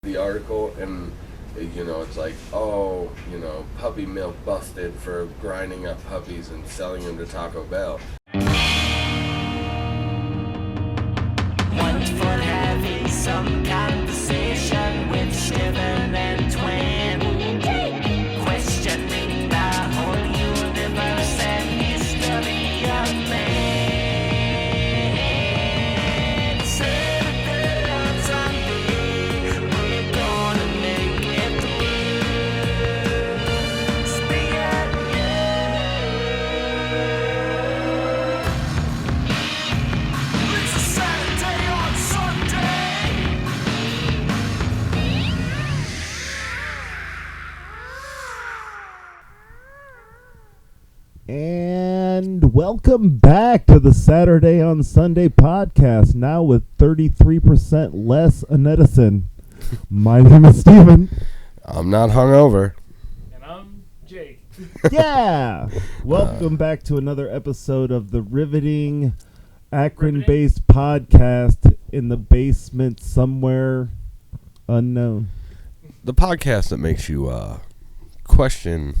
the article, and it's like, oh, puppy milk busted for grinding up puppies and selling them to Taco Bell. Want for having some conversation with Steven and Twan, questioning the whole universe and history of man. Saturday on Sunday, we're gonna make it through. Stay at It's a Saturday on Sunday. And welcome back to the Saturday on Sunday podcast, now with 33% less Anedicine. My name is Steven. I'm not hungover. And I'm Jake. Yeah! Welcome back to another episode of the riveting Akron-based podcast in the basement somewhere unknown. The podcast that makes you question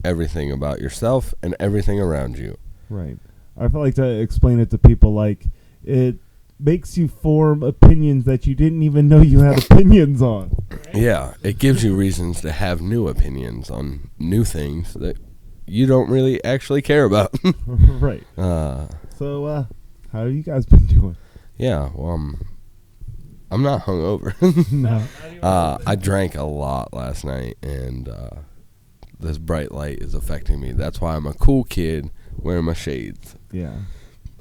everything about yourself and everything around you. Right. I feel like to explain it to people, like, it makes you form opinions that you didn't even know you had opinions on. Yeah, it gives you reasons to have new opinions on new things that you don't really actually care about. Right. So, how have you guys been doing? Yeah, well, I'm not hungover. No. I drank a lot last night, and this bright light is affecting me. That's why I'm a cool kid wearing my shades. Yeah.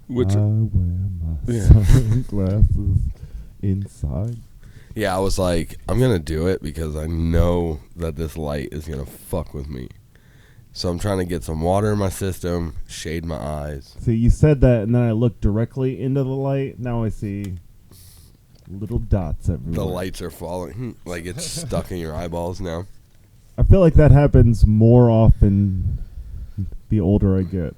Which, I wear my Yeah. sunglasses inside. yeah, I was like, I'm going to do it because I know that this light is going to fuck with me. So I'm trying to get some water in my system, shade my eyes. See, you said that, and then I looked directly into the light. Now I see little dots everywhere. The lights are falling. Like it's stuck in your eyeballs now. I feel like that happens more often the older I get.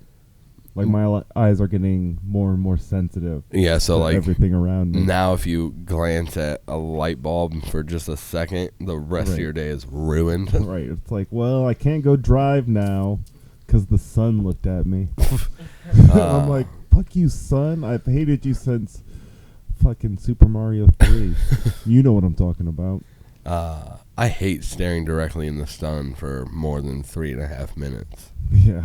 Like, my eyes are getting more and more sensitive Yeah, so to like everything around me. now if you glance at a light bulb for just a second, the rest of Right. your day is ruined. Right. It's like, well, I can't go drive now because the sun looked at me. I'm like, fuck you, sun. I've hated you since fucking Super Mario 3. You know what I'm talking about. I hate staring directly in the sun for more than 3.5 minutes. Yeah.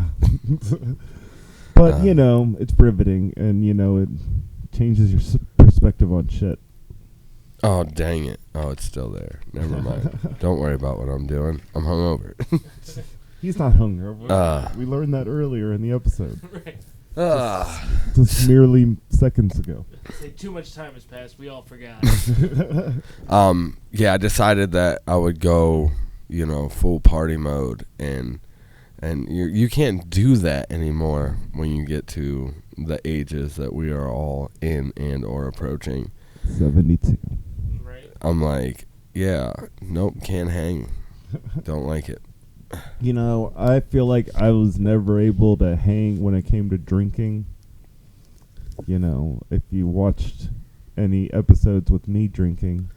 But, it's riveting, and, it changes your perspective on shit. Oh, dang it. Oh, it's still there. Never mind. Don't worry about what I'm doing. I'm hungover. He's not hungover. We learned that earlier in the episode. Right. Just merely seconds ago. Say too much time has passed. We all forgot. Yeah, I decided that I would go, full party mode, and you can't do that anymore when you get to the ages that we are all in and or approaching. 72. Right. I'm like, yeah, nope, can't hang. Don't like it. I feel like I was never able to hang when it came to drinking. If you watched any episodes with me drinking,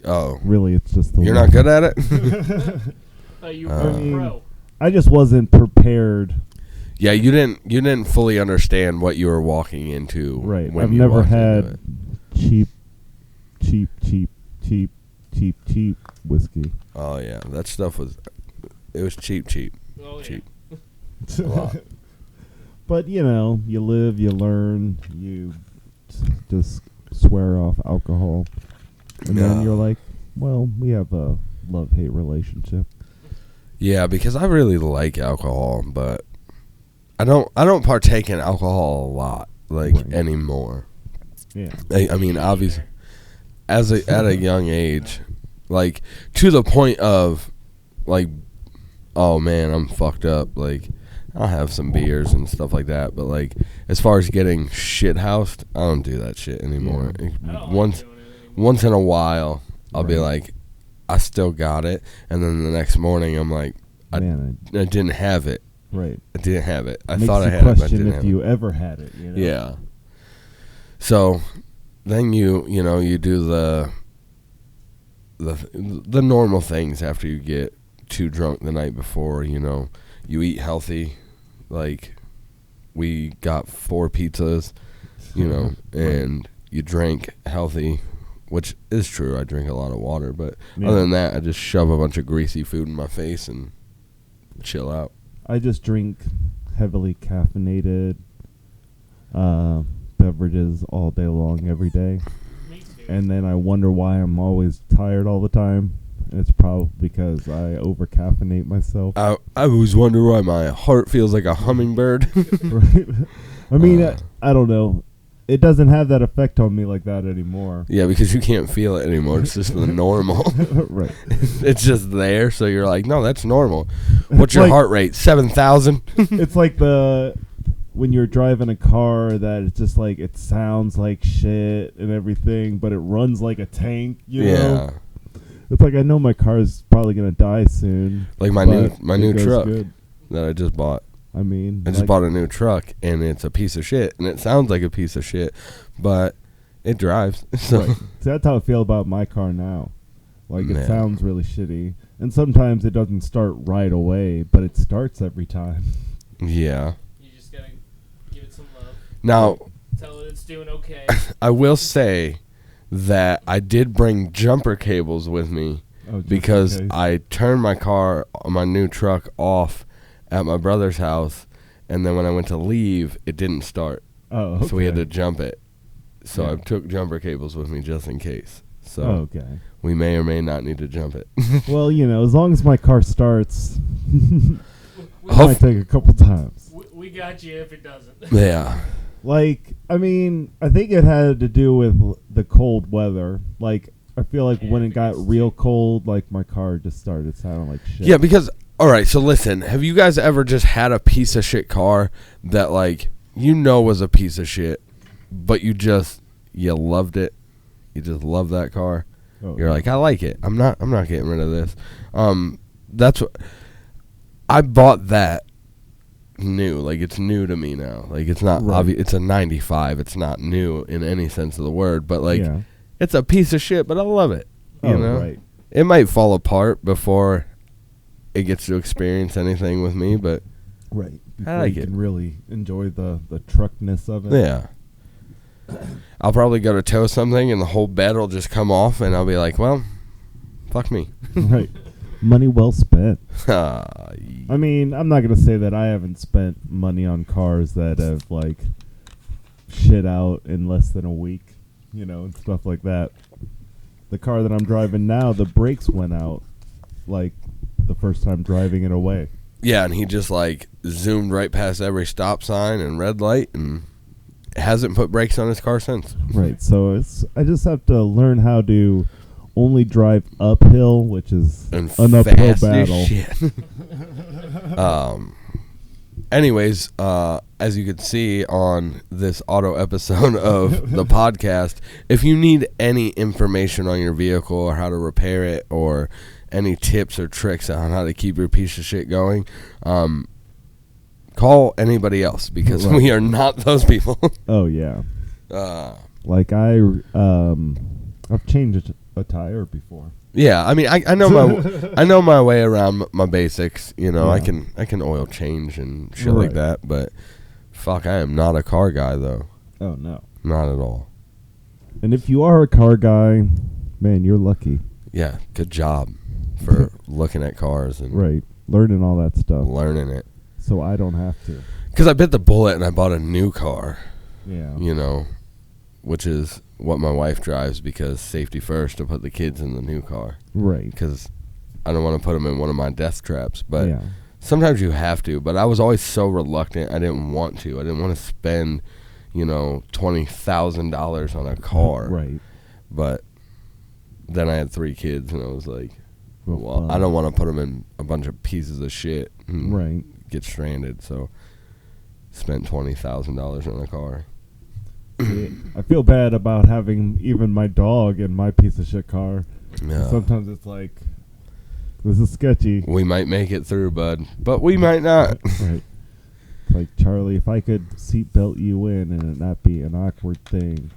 Oh, really it's just the you're not good at it? You were a pro. I just wasn't prepared. Yeah, you didn't fully understand what you were walking into. Right. When I've you never walked into had it. cheap whiskey. Oh yeah, that stuff was cheap. Oh, yeah. Cheap. A lot. But, you live, you learn, you just swear off alcohol. And then Yeah. you're like, well, we have a love-hate relationship. Yeah, because I really like alcohol, but I don't partake in alcohol a lot Right. anymore. Yeah. I mean, obviously, at a young age, like to the point of like, oh man, I'm fucked up. Like, I'll have some beers and stuff like that, but like as far as getting shit housed, I don't do that shit anymore. Yeah. I don't Once like doing it anymore. once in a while, I'll be Right. like, I still got it, and then the next morning I'm like, I didn't have it. right. I didn't have it. I Makes thought I you had it, but I question didn't if have you it. ever had it. Yeah. So then you do the the normal things after you get too drunk the night before. You know, you eat healthy. Like, we got 4 pizzas, you know, and you drink healthy, which is true. I drink a lot of water, but other than that, I just shove a bunch of greasy food in my face and chill out. I just drink heavily caffeinated beverages all day long, every day. Me too. And then I wonder why I'm always tired all the time. And it's probably because I over-caffeinate myself. I always wonder why my heart feels like a hummingbird. Right? I mean, I don't know. It doesn't have that effect on me like that anymore. Yeah, because you can't feel it anymore. It's just the normal. Right. It's just there, so you're like, no, that's normal. What's It's your like- heart rate? 7,000? It's like when you're driving a car that it's just like it sounds like shit and everything, but it runs like a tank, you know? It's like I know my car's probably gonna die soon. Like my but new it goes truck good. that I just bought. I mean, I just bought a new truck, and it's a piece of shit, and it sounds like a piece of shit, but it drives. So Right. See, that's how I feel about my car now. Like, it Yeah. sounds really shitty. And sometimes it doesn't start right away, but it starts every time. yeah. You just gotta give it some love. Now, Tell it it's doing okay. I will say that I did bring jumper cables with me Oh, just in because case. I turned my new truck off at my brother's house, and then when I went to leave, it didn't start. Oh, okay. So we had to jump it. So Yeah. I took jumper cables with me just in case. So Oh, okay. we may or may not need to jump it. Well, you know, as long as my car starts, we, it might take a couple times. we got you if it doesn't. Yeah. Like, I mean, I think it had to do with the cold weather. Like, I feel like when it got because real cold, like, my car just started sounding like shit. Yeah, because, all right, so listen, have you guys ever just had a piece of shit car that, like, you know was a piece of shit, but you loved it? You just love that car? Oh, You're like, I like it. I'm not getting rid of this. That's what I bought that new. Like, it's new to me now. Like, it's not Right. obvious. It's a 95. It's not new in any sense of the word, but like, yeah. it's a piece of shit, but I love it. You Oh, know? right. It might fall apart before it gets to experience anything with me, but Right. Before I like you it. can really enjoy the truckness of it. yeah. I'll probably go to tow something and the whole bed will just come off and I'll be like, well, fuck me. Right. Money well spent. Ah, I mean, I'm not going to say that I haven't spent money on cars that have, like, shit out in less than a week, you know, and stuff like that. The car that I'm driving now, the brakes went out, like, the first time driving it away. yeah, and he just like zoomed right past every stop sign and red light and hasn't put brakes on his car since. Right, so I just have to learn how to only drive uphill, which is And an uphill fast as battle. shit. Anyways, as you can see on this auto episode of the podcast, if you need any information on your vehicle or how to repair it or any tips or tricks on how to keep your piece of shit going, call anybody else because Right. we are not those people. Oh, yeah. uh, Like, I've changed a tire before. yeah, I mean, I know I know my way around my basics. You know, Yeah. I can oil change and shit like Right. that. But fuck, I am not a car guy though. Oh, no. Not at all. And if you are a car guy, man, you're lucky. Yeah, good job for looking at cars and Right. Learning all that stuff. learning it. So I don't have to. Because I bit the bullet and I bought a new car. Yeah. You know, which is what my wife drives because safety first to put the kids in the new car. Right. Because I don't want to put them in one of my death traps. But yeah. sometimes you have to. But I was always so reluctant. I didn't want to. I didn't want to spend, you know, $20,000 on a car. Right. But then I had 3 kids and I was like, Well, well, I don't want to put them in a bunch of pieces of shit and Right. get stranded. So spent $20,000 on a car. See, I feel bad about having even my dog in my piece of shit car. Yeah. Sometimes it's like, this is sketchy. We might make it through, bud, but we might not. Right. It's like, Charlie, if I could seatbelt you in and it not be an awkward thing,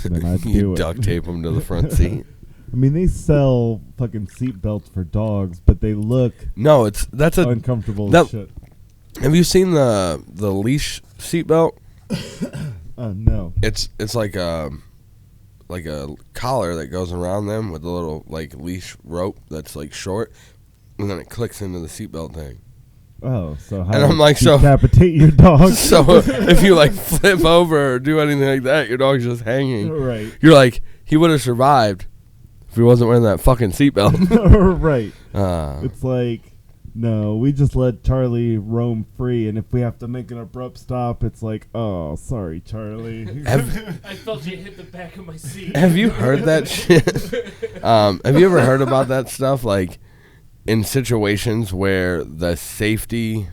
then I'd You do it. duct tape them to the front seat. I mean, they sell fucking seat belts for dogs, but they look No, that's a. uncomfortable that- as shit. Have you seen the leash seatbelt? No. It's like a collar that goes around them with a little like leash rope that's like short, and then it clicks into the seatbelt thing. Oh, so how And I'm like, so- decapitate your dog? So if you like flip over or do anything like that, your dog's just hanging. Right. You're like, he would have survived if he wasn't wearing that fucking seatbelt. Right. It's like, no, we just let Charlie roam free, and if we have to make an abrupt stop, it's like, oh, sorry, Charlie. I felt you hit the back of my seat. Have you heard that shit? Have you ever heard about that stuff? Like, in situations where the safety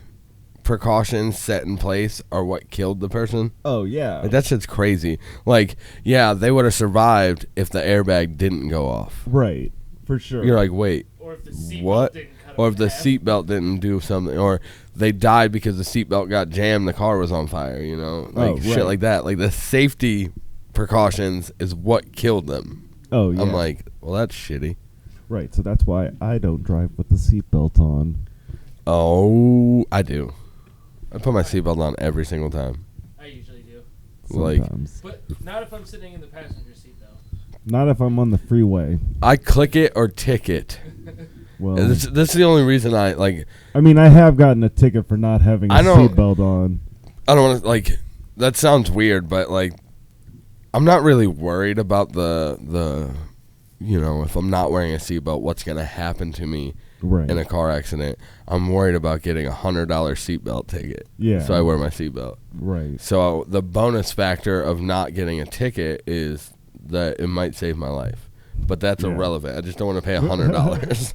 precautions set in place are what killed the person? Oh, yeah. Like, that shit's crazy. Like, yeah, they would have survived if the airbag didn't go off. Right, for sure. You're like, wait, Or if the seatbelt what? didn't cut Or him if the in half. seatbelt didn't do something, or they died because the seatbelt got jammed, the car was on fire, you know? Like, shit right. like that. Like, the safety precautions is what killed them. Oh, yeah. I'm like, well, that's shitty. Right, so that's why I don't drive with the seatbelt on. Oh, I do. I put my seatbelt on every single time. I usually do. Like, Sometimes. But not if I'm sitting in the passenger seat, though. Not if I'm on the freeway. I click it or tick it. Well, This is the only reason I, like, I mean, I have gotten a ticket for not having a I don't- seatbelt on. I don't want to, like, that sounds weird, but, like, I'm not really worried about the you know, if I'm not wearing a seatbelt, what's going to happen to me Right. in a car accident. I'm worried about getting a $100 seatbelt ticket. Yeah. So I wear my seatbelt. Right. So the bonus factor of not getting a ticket is that it might save my life. But that's Yeah. irrelevant. I just don't want to pay $100.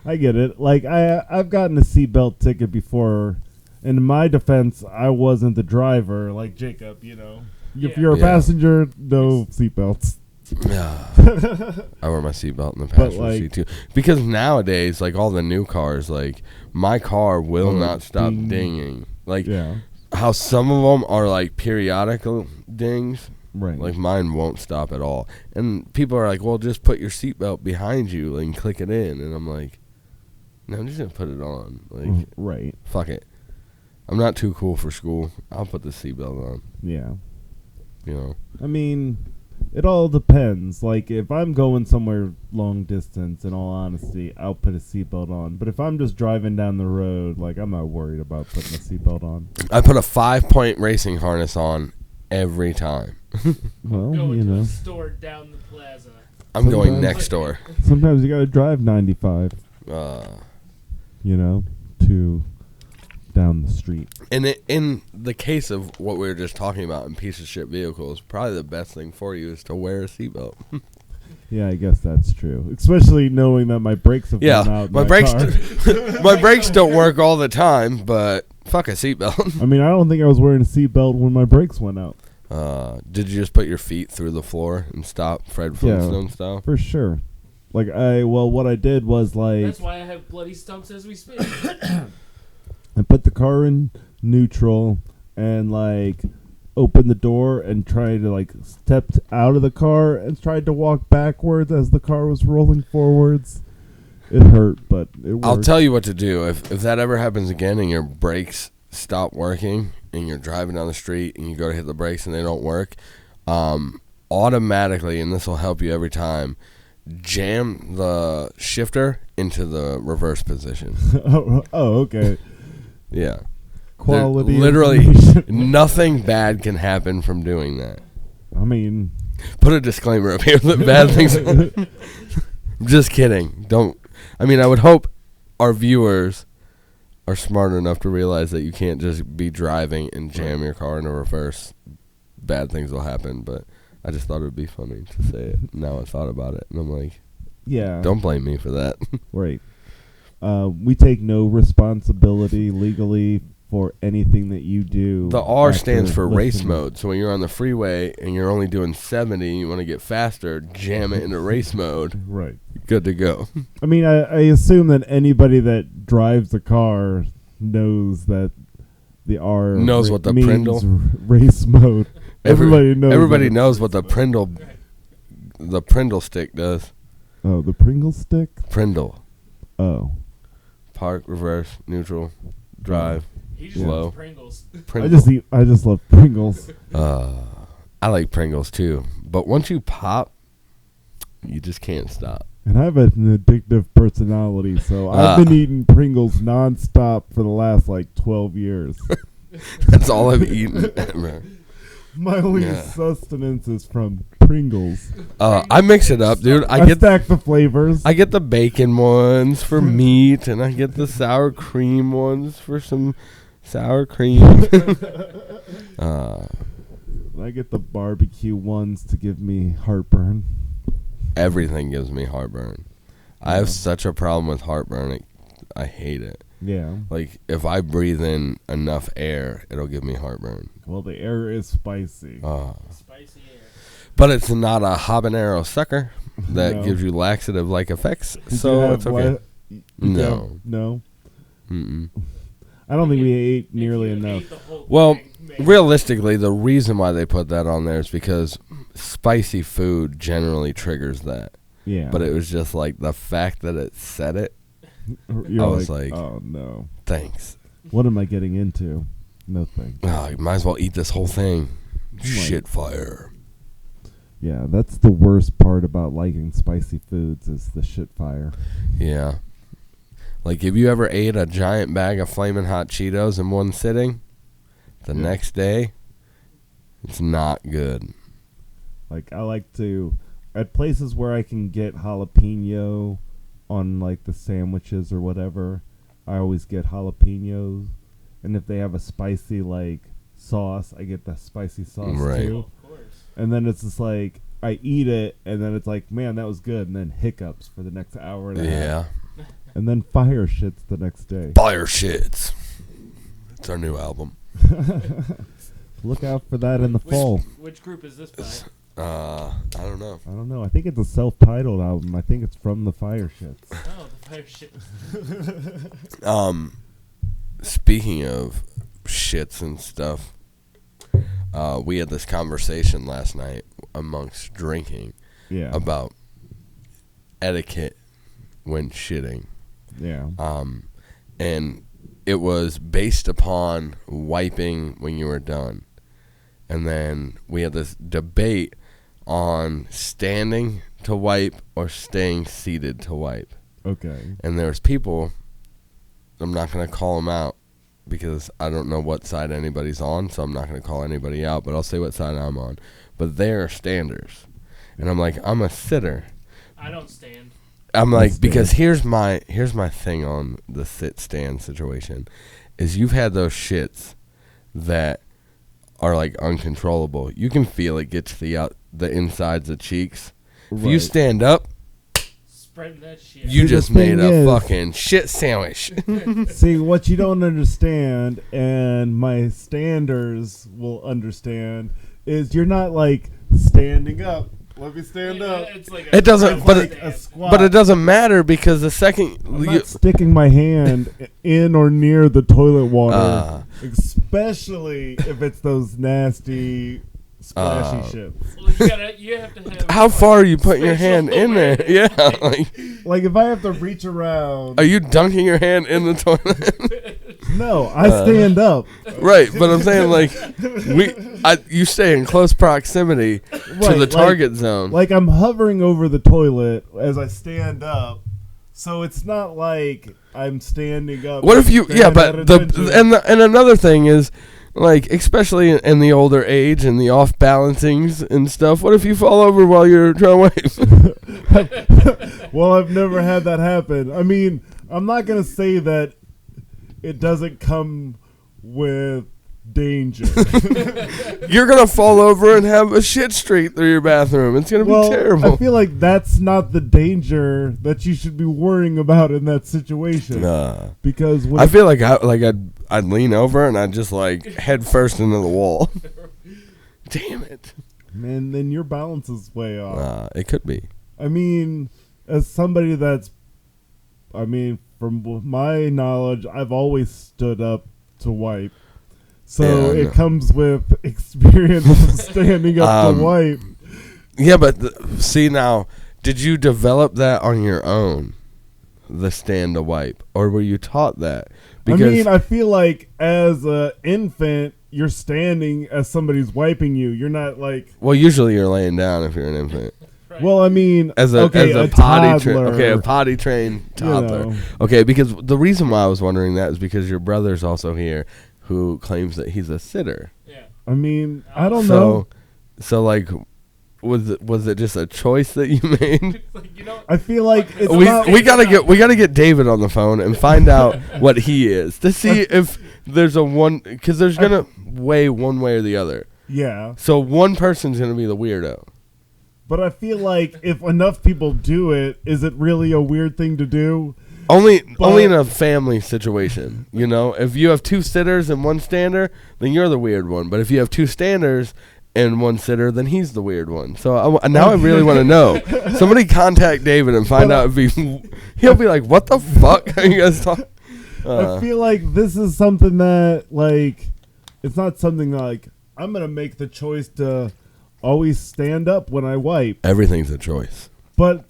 I get it. Like, I've gotten a seatbelt ticket before. In my defense, I wasn't the driver, like Jacob, you know. If Yeah. you're a Yeah. passenger, no seatbelts. I wear my seatbelt in the passenger like- seat too. Because nowadays, like all the new cars, like my car will Oh, not stop ding. dinging. Like Yeah. how some of them are like periodical dings. Right. Like mine won't stop at all. And people are like, well, just put your seatbelt behind you and click it in. And I'm like, no, I'm just going to put it on. Like, right. fuck it. I'm not too cool for school. I'll put the seatbelt on, Yeah. you know. I mean, it all depends. Like, if I'm going somewhere long distance, in all honesty, I'll put a seatbelt on. But if I'm just driving down the road, like, I'm not worried about putting a seatbelt on. I put a 5-point racing harness on every time. Well, Going you to know, a store down the plaza. I'm going Sometimes- next door. sometimes you gotta drive 95, you know, to down the street. And in the case of what we were just talking about in piece of shit vehicles, probably the best thing for you is to wear a seatbelt. Yeah, I guess that's true. Especially knowing that my brakes have gone Yeah, out. in my brakes, car. my brakes don't work all the time, but fuck a seatbelt. I mean, I don't think I was wearing a seatbelt when my brakes went out. Did you just put your feet through the floor and stop Fred Flintstone style? For sure. Like, what I did was, like, That's why I have bloody stumps as we speak. I put the car in neutral and, like, opened the door and tried to, like, stepped out of the car and tried to walk backwards as the car was rolling forwards. It hurt, but it worked. I'll tell you what to do. If that ever happens again and your brakes stop working and you're driving down the street and you go to hit the brakes and they don't work, automatically, and this will help you every time, jam the shifter into the reverse position. oh, okay. Yeah. Quality. Literally information. nothing bad can happen from doing that. I mean, Put a disclaimer up here that bad things. I'm just kidding. Don't. I mean, I would hope our viewers are smart enough to realize that you can't just be driving and jam your car into reverse. Bad things will happen, but I just thought it would be funny to say it. Now I thought about it, and I'm like, yeah. don't blame me for that. Right. We take no responsibility legally for anything that you do. The R after stands for race listening. mode. So when you're on the freeway and you're only doing 70 and you want to get faster, jam it into race mode. Right. Good to go. I mean, I assume that anybody that drives a car knows that the R Knows what the means Prindle- race mode. Everybody knows. Everybody that. knows what the Prindle stick does. Oh, the Pringle stick? Prindle. Oh. Park, reverse, neutral, drive. He just Slow. loves Pringles. Prindle. I just love Pringles. I like Pringles too, but once you pop, you just can't stop. And I have an addictive personality, so I've been eating Pringles nonstop for the last 12 years. That's all I've eaten ever. My only sustenance is from Pringles. I mix it up, dude. I stack the flavors. I get the bacon ones for meat, and I get the sour cream ones for some sour cream. I get the barbecue ones to give me heartburn. Everything gives me heartburn. I have such a problem with heartburn. I hate it. Yeah. Like, if I breathe in enough air, it'll give me heartburn. Well, the air is spicy. Spicy air. But it's not a habanero sucker that No. gives you laxative-like effects, Did you so have it's okay. what? No. No. Mm-mm. I don't think we ate If nearly you enough. ate the whole Well, thing, maybe. realistically, the reason why they put that on there is because spicy food generally triggers that. Yeah. But it was just like the fact that it said it. You're I was like, oh no. Thanks. What am I getting into? No thanks. Oh, you might as well eat this whole thing. Shit fire. Yeah, that's the worst part about liking spicy foods is the shit fire. Yeah. Like, if you ever ate a giant bag of Flamin' Hot Cheetos in one sitting, the next day, it's not good. Like, I like to, at places where I can get jalapeno on, the sandwiches or whatever, I always get jalapenos. And if they have a spicy, sauce, I get the spicy sauce, Right. too. Of course. And then it's just I eat it, and then it's man, that was good. And then hiccups for the next hour and a half. Yeah. And then fire shits the next day. Fire shits. It's our new album. Look out for that in the fall. Which group is this by? I don't know. I don't know. I think it's a self-titled album. I think it's from the Fire Shits. Oh, the fire shit. Speaking of shits and stuff, we had this conversation last night amongst drinking Yeah. about etiquette when shitting. Yeah. And it was based upon wiping when you were done. And then we had this debate on standing to wipe or staying seated to wipe. Okay. And there's people, I'm not going to call them out because I don't know what side anybody's on, so I'm not going to call anybody out, but I'll say what side I'm on. But they're standers. And I'm like, I'm a sitter. I don't stand. I'm like, Stand. because here's my thing on the sit-stand situation, is you've had those shits that are uncontrollable. You can feel it get to the insides of cheeks. If you Right. stand up, Spreading that shit. you See, the just made thing a is- fucking shit sandwich. See, what you don't understand, and my standers will understand, is you're not standing up. Let me stand up. It's like It doesn't, but Like it, a squat. but it doesn't matter because the second I'm you, not sticking my hand in or near the toilet water, especially if it's those nasty splashy shits. Well, you have to have. how far are you putting your hand special in there? awareness. Yeah, Like if I have to reach around, are you dunking your hand in the toilet? no, I stand up. Right, but I'm saying you stay in close proximity to Right, the target zone. Like I'm hovering over the toilet as I stand up, so it's not like I'm standing up. What if you? stand Yeah, at but attention. and another thing is, especially in the older age and the off balancings and stuff. What if you fall over while you're trying to wave? Well, I've never had that happen. I mean, I'm not gonna say that it doesn't come with danger. You're gonna fall over and have a shit streak through your bathroom. It's gonna be terrible. I feel like that's not the danger that you should be worrying about in that situation. Nah. Because when I feel like I'd lean over and I'd just head first into the wall. Damn it. man, then your balance is way off. It could be. I mean, as somebody from my knowledge, I've always stood up to wipe. So Yeah, I know. it comes with experience of standing up to wipe. Yeah, but see now, Did you develop that on your own, the stand to wipe, or were you taught that? Because I feel like as an infant, you're standing as somebody's wiping you. You're not like. well, usually you're laying down if you're an infant. Right. Well, I mean, As a potty toddler, a potty trained toddler. know. Okay, because the reason why I was wondering that is because your brother's also here, who claims that he's a sitter. Yeah. I mean, I don't know. So like, was it just a choice that you made? Like, you know, I feel like it's we not. we gotta get David on the phone and find out what he is to see if there's a one, because there's gonna weigh one way or the other. Yeah, So one person's gonna be the weirdo. but I feel like if enough people do it, is it really a weird thing to do? Only in a family situation, you know. If you have two sitters and one stander, then you're the weird one. But if you have two standers and one sitter, then he's the weird one. So now I really want to know. Somebody contact David and find out if he'll be like, "What the fuck are you guys talking?" I feel like this is something that, like, it's not something like I'm gonna make the choice to always stand up when I wipe, Everything's a choice. but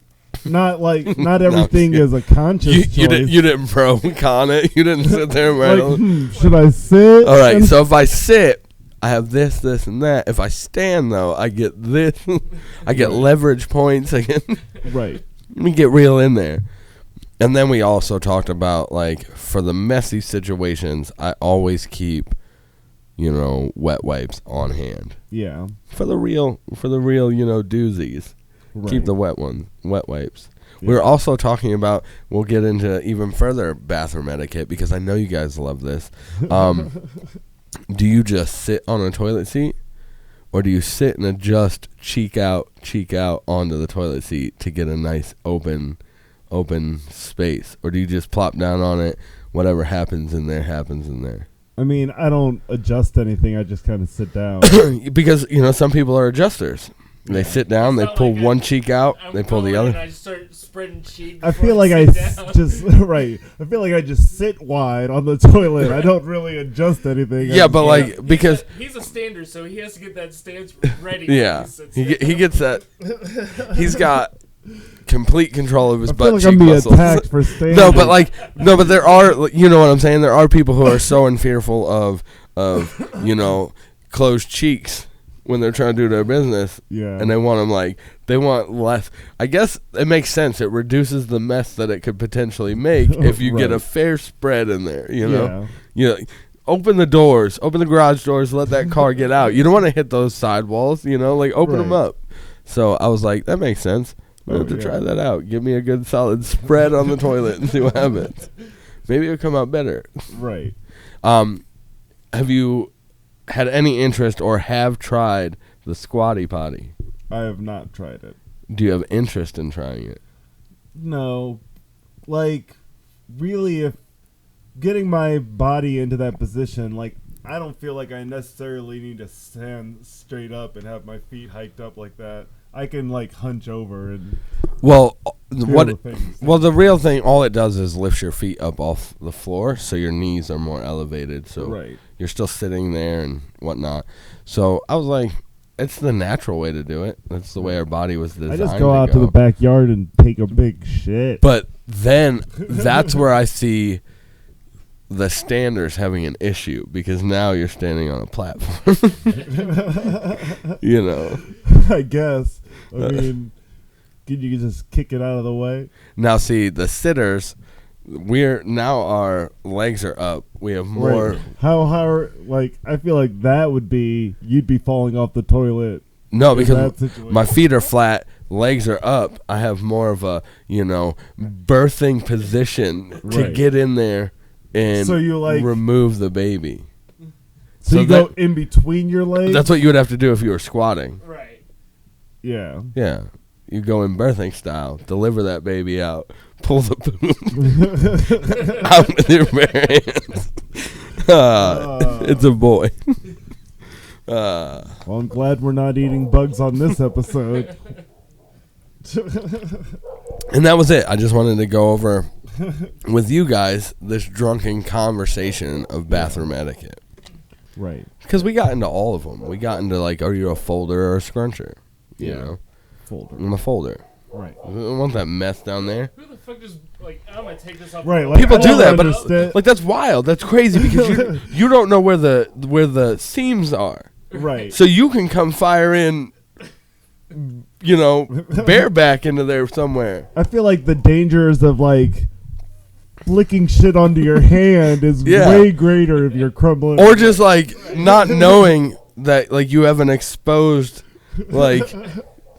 not everything is a conscious You choice. didn't pro con it. You didn't sit there and write. Like, should I sit? All right, so if I sit, I have this, and that. If I stand, though, I get this. I get leverage points. I get. Right. Let me get real in there. And then we also talked about, like, for the messy situations, I always keep, wet wipes on hand. Yeah. For the real, doozies. Right. Keep the wet wipes. Yeah. We were also talking about, we'll get into even further bathroom etiquette, because I know you guys love this. Do you just sit on a toilet seat, or do you sit and adjust cheek out onto the toilet seat to get a nice open space, or do you just plop down on it? Whatever happens in there happens in there. I mean, I don't adjust anything. I just kind of sit down. Because some people are adjusters. They sit down, they It's not pull like one cheek out, they pull the other. And I start spreading cheek. I before feel like I sit down. just right. I feel like I just sit wide on the toilet. I don't really adjust anything. Yeah, but like, because he's a stander, so he has to get that stance ready. yeah, he gets that. He's got complete control of his I butt feel like cheek I'm being muscles. attacked for standing. No, but there are, you know what I'm saying? There are people who are so fearful of closed cheeks when they're trying to do their business. Yeah. And they want less. I guess it makes sense. It reduces the mess that it could potentially make if you get a Right. fair spread in there, Yeah. Open the doors, open the garage doors, let that car get out. You don't want to hit those sidewalls, open them Right. up. So I was like, that makes sense. I'll have to yeah. try that out. Give me a good solid spread on the toilet and see what happens. Maybe it'll come out better. Right. Have you had any interest or have tried the squatty potty? I have not tried it. Do you have interest in trying it? No. Like, really, if getting my body into that position, like, I don't feel like I necessarily need to stand straight up and have my feet hiked up like that. I can, like, hunch over and Well, feel what? the things. Well, the real thing, all it does is lifts your feet up off the floor, so your knees are more elevated. So Right. you're still sitting there and whatnot. So I was like, it's the natural way to do it. That's the way our body was designed. I just go out to the backyard and take a big shit. But then that's where I see the standers having an issue, because now you're standing on a platform. I guess. I mean, can you just kick it out of the way? Now, see, the sitters, our legs are up. We have more. Right. How like, I feel like that would be, you'd be falling off the toilet. No, in because that situation. my feet are flat, legs are up. I have more of a, birthing position to Right. get in there and So you, like- remove the baby. So you that- go in between your legs? That's what you would have to do if you were squatting. Right. Yeah. Yeah. You go in birthing style, deliver that baby out, pull the boom out with your bare hands. It's a boy. Well, I'm glad we're not eating bugs on this episode. And that was it. I just wanted to go over with you guys this drunken conversation of bathroom etiquette. Right. Because we got into all of them. We got into, like, are you a folder or a scruncher? You know? Folder. I'm a folder. Right. I don't want that mess down there. Who the fuck just like? I'm gonna take this off. Right, the like, People I do don't that, but understand. like that's wild. That's crazy because you don't know where the seams are. Right. So you can come fire in, bareback into there somewhere. I feel like the dangers of like flicking shit onto your hand is Yeah. way greater if you're crumbling. Or just like not knowing that like you have an exposed like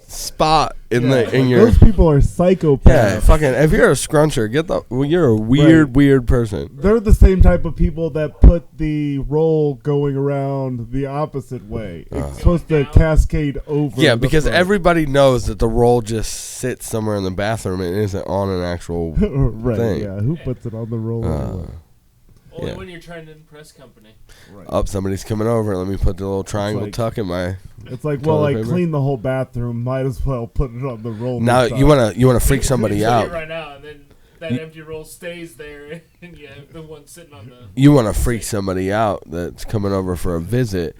spot in your those people are psychopaths. yeah fucking if you're a scruncher you're a weird person. They're the same type of people that put the roll going around the opposite way. It's supposed to cascade over. Yeah, the because front. everybody knows that the roll just sits somewhere in the bathroom and isn't on an actual right. thing. Yeah. Who puts it on the roll? anyway? Only yeah. when you're trying to impress company. Right. Oh, somebody's coming over. Let me put the little triangle like- tuck in my. It's like, well, toilet I paper. cleaned the whole bathroom. Might as well put it on the roll. Now this time. you wanna freak somebody You tell out. it right now, and then that empty roll stays there, and you have the one sitting on the. You want to freak somebody out that's coming over for a visit.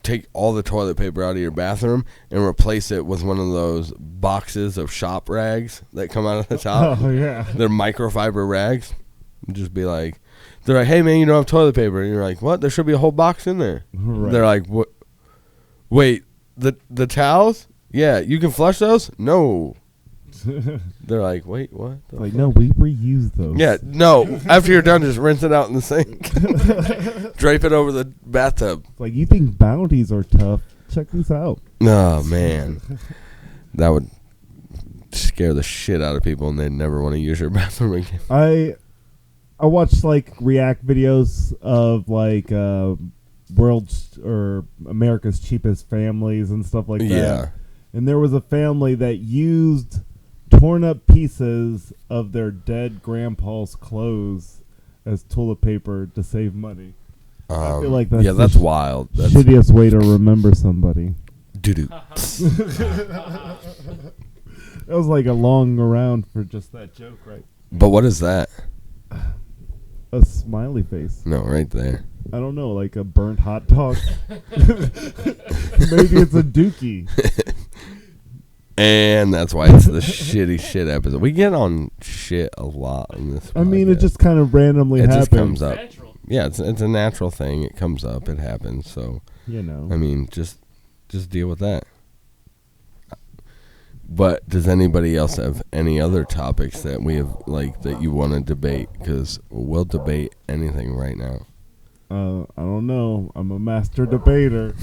Take all the toilet paper out of your bathroom and replace it with one of those boxes of shop rags that come out of the top. Oh yeah. They're microfiber rags. Just be like, they're like, hey man, you don't have toilet paper, and you're like, what? There should be a whole box in there. Right. They're like, what? Wait, the towels? Yeah, you can flush those? No. They're like, wait, what? The Like, fuck? no, we reuse those. Yeah, no. After you're done, just rinse it out in the sink. Drape it over the bathtub. Like, you think bounties are tough? Check these out. Oh man, that would scare the shit out of people, and they'd never want to use your bathroom again. I watched like react videos of like world's or America's cheapest families and stuff like that. Yeah. And there was a family that used torn up pieces of their dead grandpa's clothes as toilet paper to save money. I feel like that's yeah, that's wild. That's shittiest way to remember somebody. doo-doo. That was like a long around for just that joke, right? But what is that? A smiley face. No, right there. I don't know, like a burnt hot dog. Maybe it's a dookie. And that's why it's the shitty shit episode. We get on shit a lot in this. I mean, it podcast. just kind of randomly It happens. just comes up. Natural. Yeah, it's a natural thing. It comes up. It happens. So You know. I mean, just deal with that. But does anybody else have any other topics that we have that you want to debate? Because we'll debate anything right now. I don't know. I'm a master debater.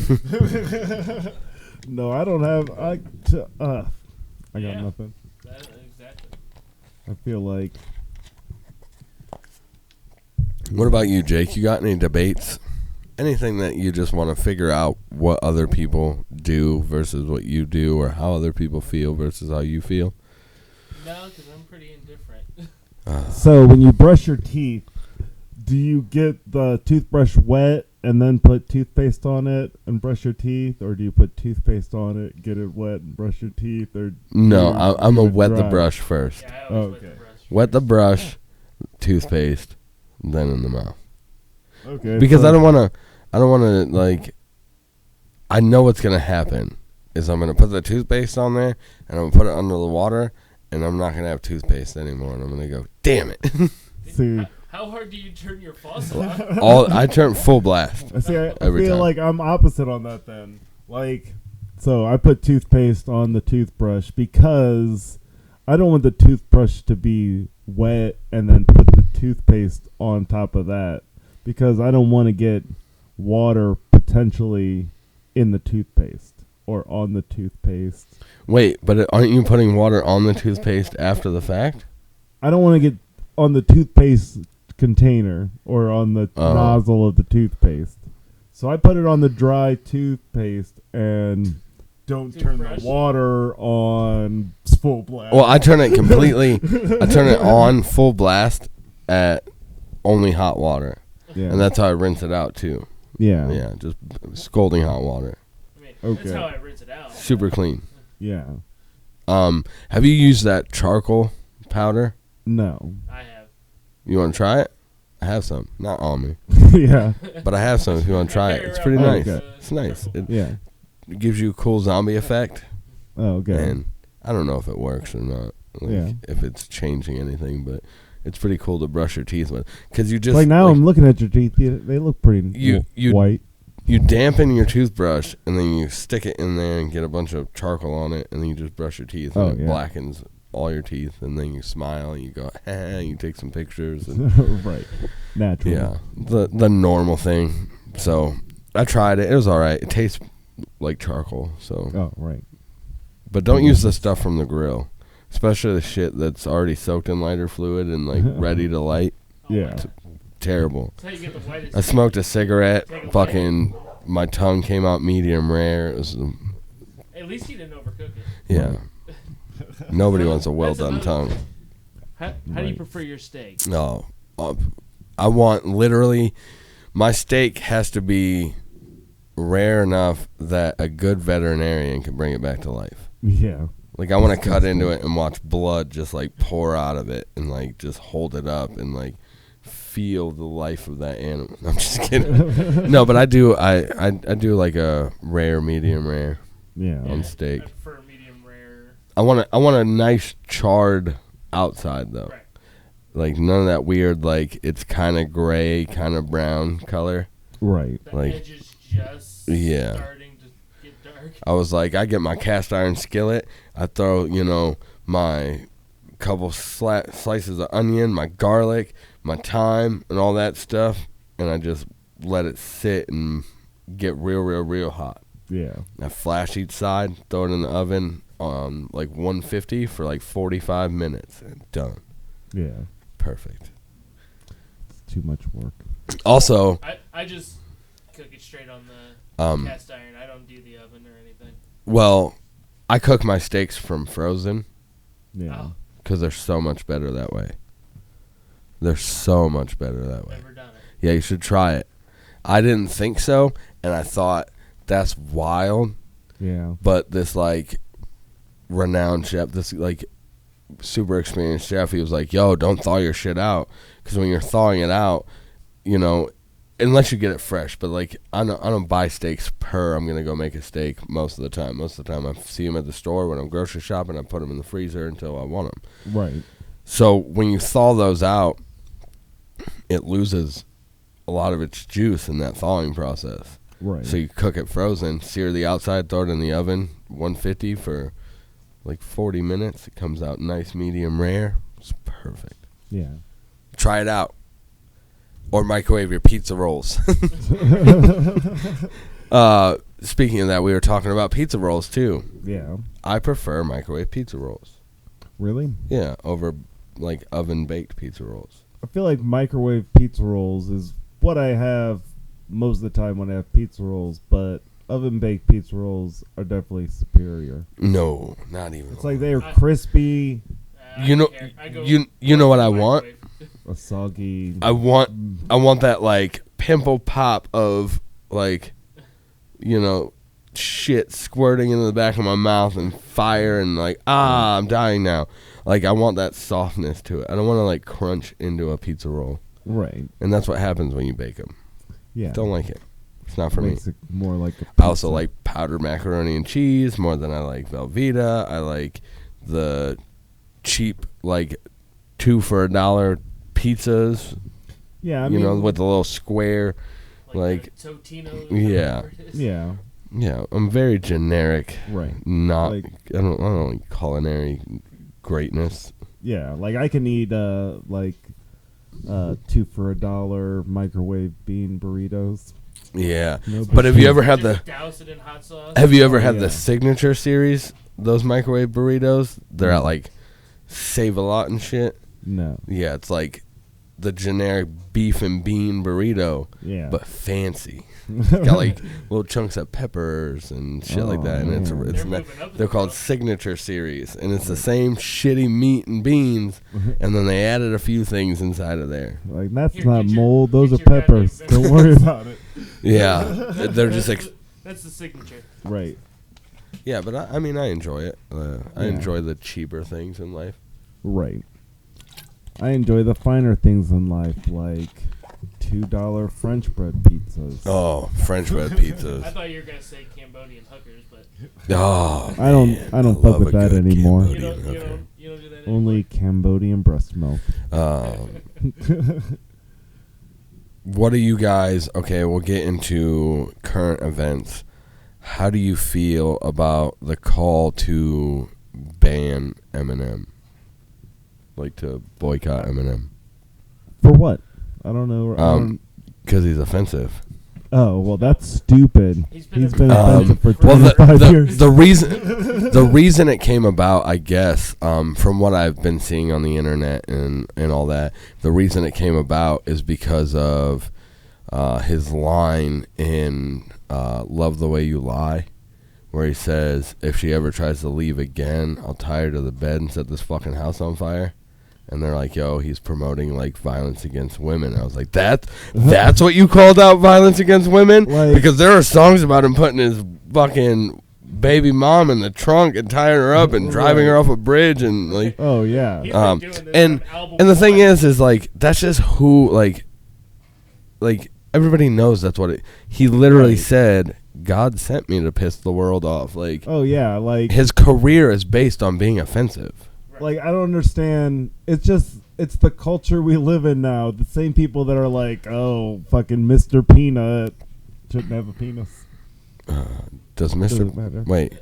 No, I don't have. I got Yeah. nothing. Exactly. I feel like What about you, Jake? You got any debates? Anything that you just want to figure out what other people do versus what you do, or how other people feel versus how you feel? No, because I'm pretty indifferent. so. When you brush your teeth, do you get the toothbrush wet and then put toothpaste on it and brush your teeth, or do you put toothpaste on it, get it wet, and brush your teeth? Or No, do I'm a it wet the dry? brush first. Yeah, I always wet Okay. the brush. Wet the brush, toothpaste, then in the mouth. Okay, Because so- I don't want to I know what's going to happen is I'm going to put the toothpaste on there and I'm going to put it under the water and I'm not going to have toothpaste anymore and I'm going to go, damn it. See, How hard do you turn your faucet on? I turn full blast. I Every feel time. like I'm opposite on that then. Like, so I put toothpaste on the toothbrush because I don't want the toothbrush to be wet and then put the toothpaste on top of that, because I don't want to get water potentially in the toothpaste or on the toothpaste. Wait, but aren't you putting water on the toothpaste after the fact? I don't want to get on the toothpaste container or on the nozzle of the toothpaste. So I put it on the dry toothpaste and don't turn the Toothbrush. water on full blast. Well, I turn it completely. I turn it on full blast at only hot water, yeah. and that's how I rinse it out too. yeah. Yeah, just scalding hot water, I mean, Okay. that's how I rinse it out. super clean. Yeah. Have you used that charcoal powder? No. I have. You want to try it? I have some, not on me, yeah. but I have some. If you want to try it, it's pretty Oh, nice. okay. It's nice. It Yeah. gives you a cool zombie effect. Oh, okay. And I don't know if it works or not. Like, if it's changing anything, but it's pretty cool to brush your teeth with. Because you just... Like now I'm looking at your teeth. They look pretty white. You dampen your toothbrush, and then you stick it in there and get a bunch of charcoal on it, and then you just brush your teeth, and it blackens all your teeth, and then you smile, and you go, and you take some pictures. And right. Natural. Yeah. The normal thing. So, I tried it. It was all right. It tastes like charcoal, so... Oh, right. But don't use the stuff from the grill. Especially the shit that's already soaked in lighter fluid and, like, ready to light. Yeah. It's terrible. That's how you get the whitest I smoked a cigarette. Fucking, my tongue came out medium rare. It was... At least you didn't overcook it. Yeah. Nobody wants a well-done tongue. How do you prefer your steak? No. I want literally... My steak has to be rare enough that a good veterinarian can bring it back to life. Yeah. Like, I want to cut into it and watch blood just, like, pour out of it and, like, just hold it up and, like, feel the life of that animal. I'm just kidding. No, but I do, I do, like, a rare, medium rare on steak. I prefer medium rare. I want a nice charred outside, though. Right. Like, none of that weird, like, it's kind of gray, kind of brown color. Right. The Like, edge is just starting to get dark. I was like, I get my cast iron skillet. I throw, my couple slices of onion, my garlic, my thyme, and all that stuff, and I just let it sit and get real hot. Yeah. I flash each side, throw it in the oven on, like, 150 for, like, 45 minutes, and done. Yeah. Perfect. It's too much work. Also... I just cook it straight on the cast iron. I don't do the oven or anything. Well, I cook my steaks from frozen. Yeah. Because they're so much better that way. They're so much better that way. Never done it. Yeah, you should try it. I didn't think so, and I thought, that's wild. Yeah. But this, like, renowned chef, this, like, super experienced chef, he was like, yo, don't thaw your shit out. Because when you're thawing it out, unless you get it fresh, but, like, I don't buy steaks I'm going to go make a steak most of the time. Most of the time I see them at the store. When I'm grocery shopping, I put them in the freezer until I want them. Right. So when you thaw those out, it loses a lot of its juice in that thawing process. Right. So you cook it frozen, sear the outside, throw it in the oven, 150 for like 40 minutes. It comes out nice, medium rare. It's perfect. Yeah. Try it out. Or microwave your pizza rolls. Speaking of that, we were talking about pizza rolls too. Yeah. I prefer microwave pizza rolls. Really? Yeah, over like oven-baked pizza rolls. I feel like microwave pizza rolls is what I have most of the time when I have pizza rolls, but oven-baked pizza rolls are definitely superior. No, not even. It's like they are crispy. You know what I want? A soggy. I want that like pimple pop of like, shit squirting into the back of my mouth and fire and like, I'm dying now. Like, I want that softness to it. I don't want to like crunch into a pizza roll. Right. And that's what happens when you bake them. Yeah. Don't like it. It's not for me. Makes it more like a pizza. I also like powdered macaroni and cheese more than I like Velveeta. I like the cheap like $2 for $1 pizzas. Yeah, I mean, with the little square like Totino's. Yeah. Yeah. Yeah, I'm very generic. Right. Not like, I don't like culinary greatness. Yeah, like I can eat $2 for $1 microwave bean burritos. Yeah. No But have you ever had Just douse it in hot sauce. Have you ever had yeah. the signature series? Those microwave burritos? They're at like Save-A-Lot and shit. No. Yeah, it's like the generic beef and bean burrito, Yeah. but fancy. Got like little chunks of peppers and shit like that, and man. it's They're moving up they're the called road. signature series, and it's the same shitty meat and beans, and then they added a few things inside of there. Like, that's Here, not get your- mold. Those are get your goddamn peppers. Don't worry about it. Yeah, they're just like That's the signature. Right. yeah, but I mean I enjoy it. I Yeah. enjoy the cheaper things in life. Right. I enjoy the finer things in life, like $2 French bread pizzas. Oh, French bread pizzas. I thought you were gonna say Cambodian hookers, but Oh, I don't fuck love with a that good anymore. you Cambodian don't hooker. do that Only Cambodian breast milk. What do you guys? Okay, we'll get into current events. How do you feel about the call to ban Eminem? Like to boycott Eminem? For what? I don't know. Because he's offensive. Oh, well, that's stupid. He's He's been been offensive for Well, 25 years. the reason it came about, I guess, from what I've been seeing on the internet and all that, the reason it came about is because of his line in "Love the Way You Lie," where he says, "If she ever tries to leave again, I'll tie her to the bed and set this fucking house on fire." And they're like, "Yo, he's promoting like violence against women." I was like, "That's what you called out, violence against women?" Like- because there are songs about him putting his fucking baby mom in the trunk and tying her up and driving her off a bridge and like. Oh, yeah. He's been doing this And on album the thing one. is like that's just who like everybody knows that's what it. He literally Right. said, "God sent me to piss the world off." Like Oh, yeah. Like, his career is based on being offensive. I don't understand. It's the culture we live in now. The same people that are like, oh, fucking Mr. Peanut shouldn't have a penis. Does Doesn't matter. Wait?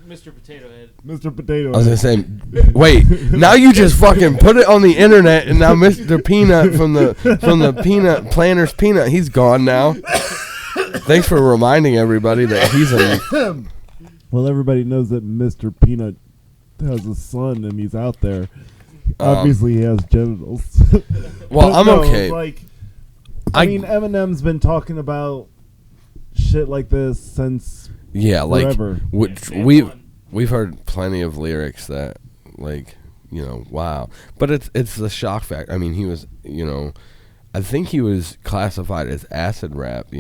Mr. Potato Head. Mr. Potato. I was gonna say, wait. Now you just fucking put it on the internet, and now Mr. Peanut from the Peanut Planners Peanut, he's gone now. Thanks for reminding everybody that he's a. Well, everybody knows that Mr. Peanut has a son and he's out there. Obviously, he has genitals. Well, But I'm no, okay. Like, I mean, Eminem's been talking about shit like this since Yeah, like forever. which Yeah, we've heard plenty of lyrics that like wow, but it's the shock factor. I mean, he was I think he was classified as acid rap for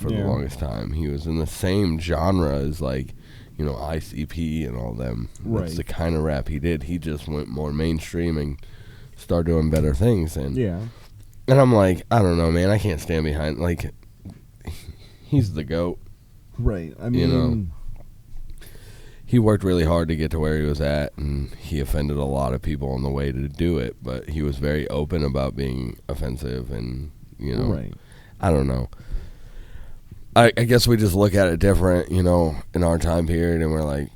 the Yeah. longest time. He was in the same genre as like ICP and all them. That's Right. the kind of rap he did. He just went more mainstream and started doing better things. And Yeah. and I'm like, I don't know, man. I can't stand behind like he's the GOAT. Right. I mean, He worked really hard to get to where he was at, and he offended a lot of people on the way to do it. But he was very open about being offensive, and right. I don't know. I guess we just look at it different, in our time period, and we're like,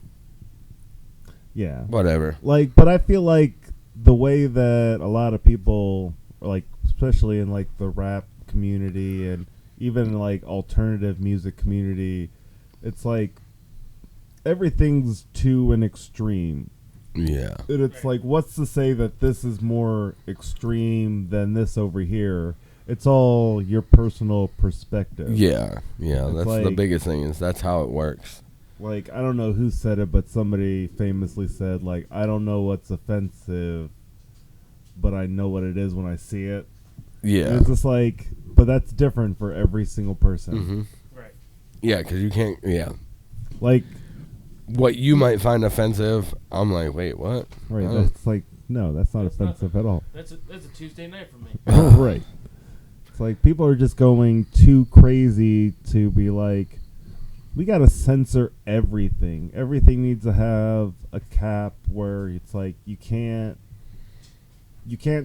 Yeah. whatever. Like, but I feel like the way that a lot of people, like, especially in like the rap community and even in, like alternative music community, it's like everything's to an extreme. Yeah. And it's like, what's to say that this is more extreme than this over here? It's all your personal perspective. Yeah. That's the like- biggest thing is that's how it works. Like, I don't know who said it, but somebody famously said, like, I don't know what's offensive, but I know what it is when I see it. Yeah. And it's just like, but that's different for every single person. Mm-hmm. Right. Yeah, because you can't. Yeah. Like, What you might find offensive, I'm like, wait, what? right, Oh. that's like, no, that's not That's offensive at all. That's a Tuesday night for me. Right. It's like people are just going too crazy to be like, we got to censor everything. Everything needs to have a cap where it's like you can't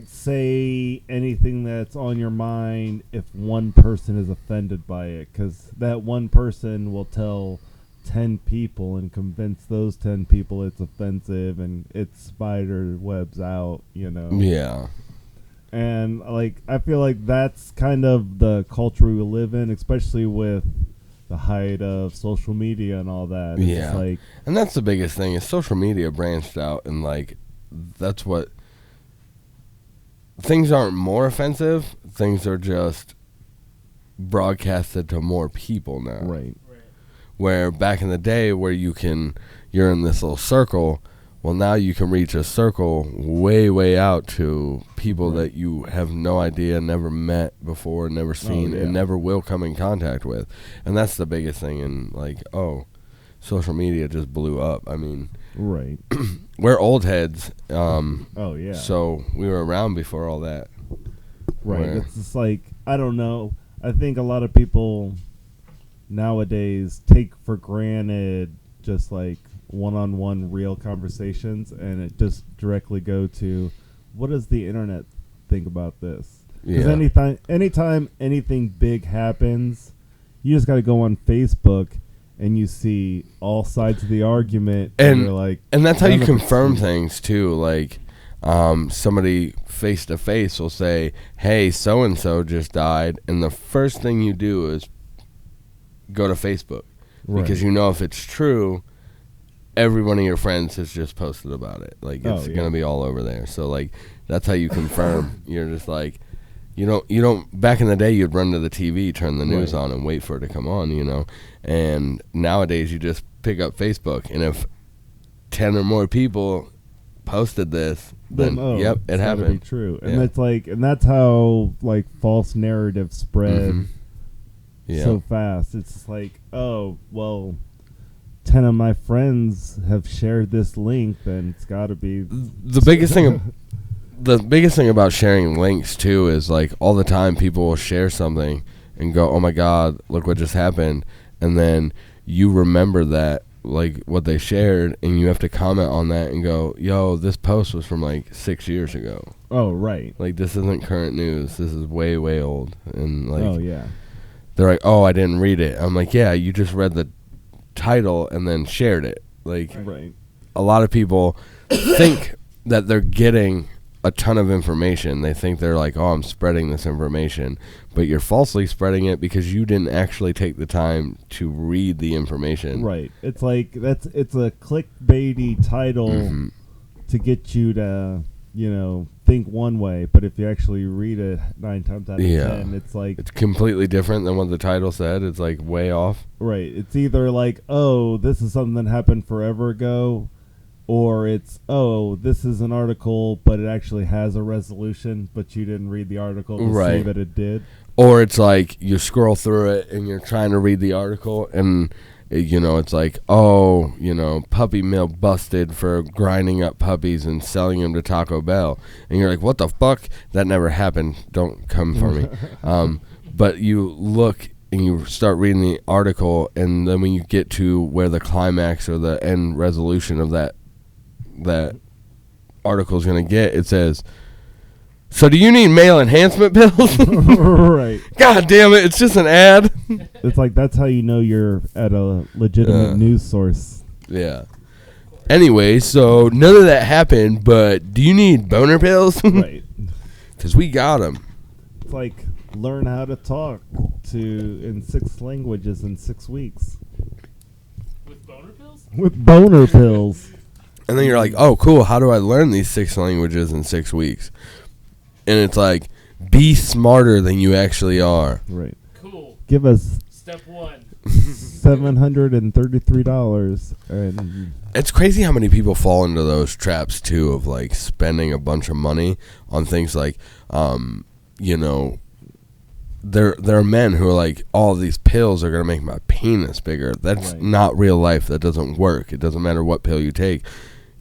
say anything that's on your mind if one person is offended by it, because that one person will tell 10 people and convince those 10 people it's offensive and it spider webs out, Yeah. And like I feel like that's kind of the culture we live in, especially with the height of social media and all that. It's Yeah. just like, And that's the biggest thing is social media branched out, and like that's what things aren't more offensive, things are just broadcasted to more people now. right. Right. Where back in the day where you're in this little circle, well now you can reach a circle way out to people that you have no idea, never met before, never seen, yeah. and never will come in contact with. And that's the biggest thing, and like, social media just blew up. I mean, Right. we're old heads, Oh yeah. so we were around before all that. Right. where- It's just like, I don't know. I think a lot of people nowadays take for granted just like one-on-one real conversations, and it just directly go to, what does the internet think about this? Because Yeah. anytime anything big happens, you just got to go on Facebook and you see all sides of the argument, and you're like, And that's how you none of it's confirm true. things too. Like, somebody face to face will say, "Hey, so and so just died," and the first thing you do is go to Facebook because you know if it's true, every one of your friends has just posted about it. Like, it's gonna be all over there. So like, that's how you confirm. You're just like, you don't. Back in the day, you'd run to the TV, turn the news on, and wait for it to come on. And nowadays, you just pick up Facebook, and if 10 or more people posted this, then yep, it it's gotta happened. Be true, and Yeah. it's like, and that's how like false narratives spread Yeah. so fast. It's just like, oh well, 10 of my friends have shared this link, then it's got to be The biggest thing about sharing links too is like all the time people will share something and go, "Oh my God, look what just happened," and then you remember that, like what they shared, and you have to comment on that and go, "Yo, this post was from like 6 years ago. oh right, Like, this isn't current news. This is way, way old." And like, oh yeah, they're like, "Oh, I didn't read it." I'm like, "Yeah, you just read the title and then shared it." Like, right, a lot of people think that they're getting a ton of information. They think they're like, "Oh, I'm spreading this information," but you're falsely spreading it because you didn't actually take the time to read the information. right. It's like it's a clickbaity title Mhm. to get you to think one way, but if you actually read it 9 times out of 10, it's like It's completely different than what the title said. It's like way off. right. It's either like, oh, this is something that happened forever ago, or it's, oh, this is an article, but it actually has a resolution, but you didn't read the article to see Right. that it did. Or it's like you scroll through it and you're trying to read the article and it's like, oh, puppy mill busted for grinding up puppies and selling them to Taco Bell. And you're like, what the fuck? That never happened. Don't come for me. But you look and you start reading the article, and then when you get to where the climax or the end resolution of that article is going to get, it says, "So do you need male enhancement pills?" Right. God damn it, it's just an ad. It's like, that's how you know you're at a legitimate news source. Yeah. Anyway, so none of that happened, but do you need boner pills? Right. Because we got them. It's like, learn how to talk in 6 languages in 6 weeks. With boner pills? With boner pills. And then you're like, oh, cool, how do I learn these 6 languages in 6 weeks? And it's like, be smarter than you actually are. Right. Cool. Give us Step 1. $733 and It's crazy how many people fall into those traps, too, of, like, spending a bunch of money on things like, there are men who are like, all these pills are going to make my penis bigger. That's Right. not real life. That doesn't work. It doesn't matter what pill you take.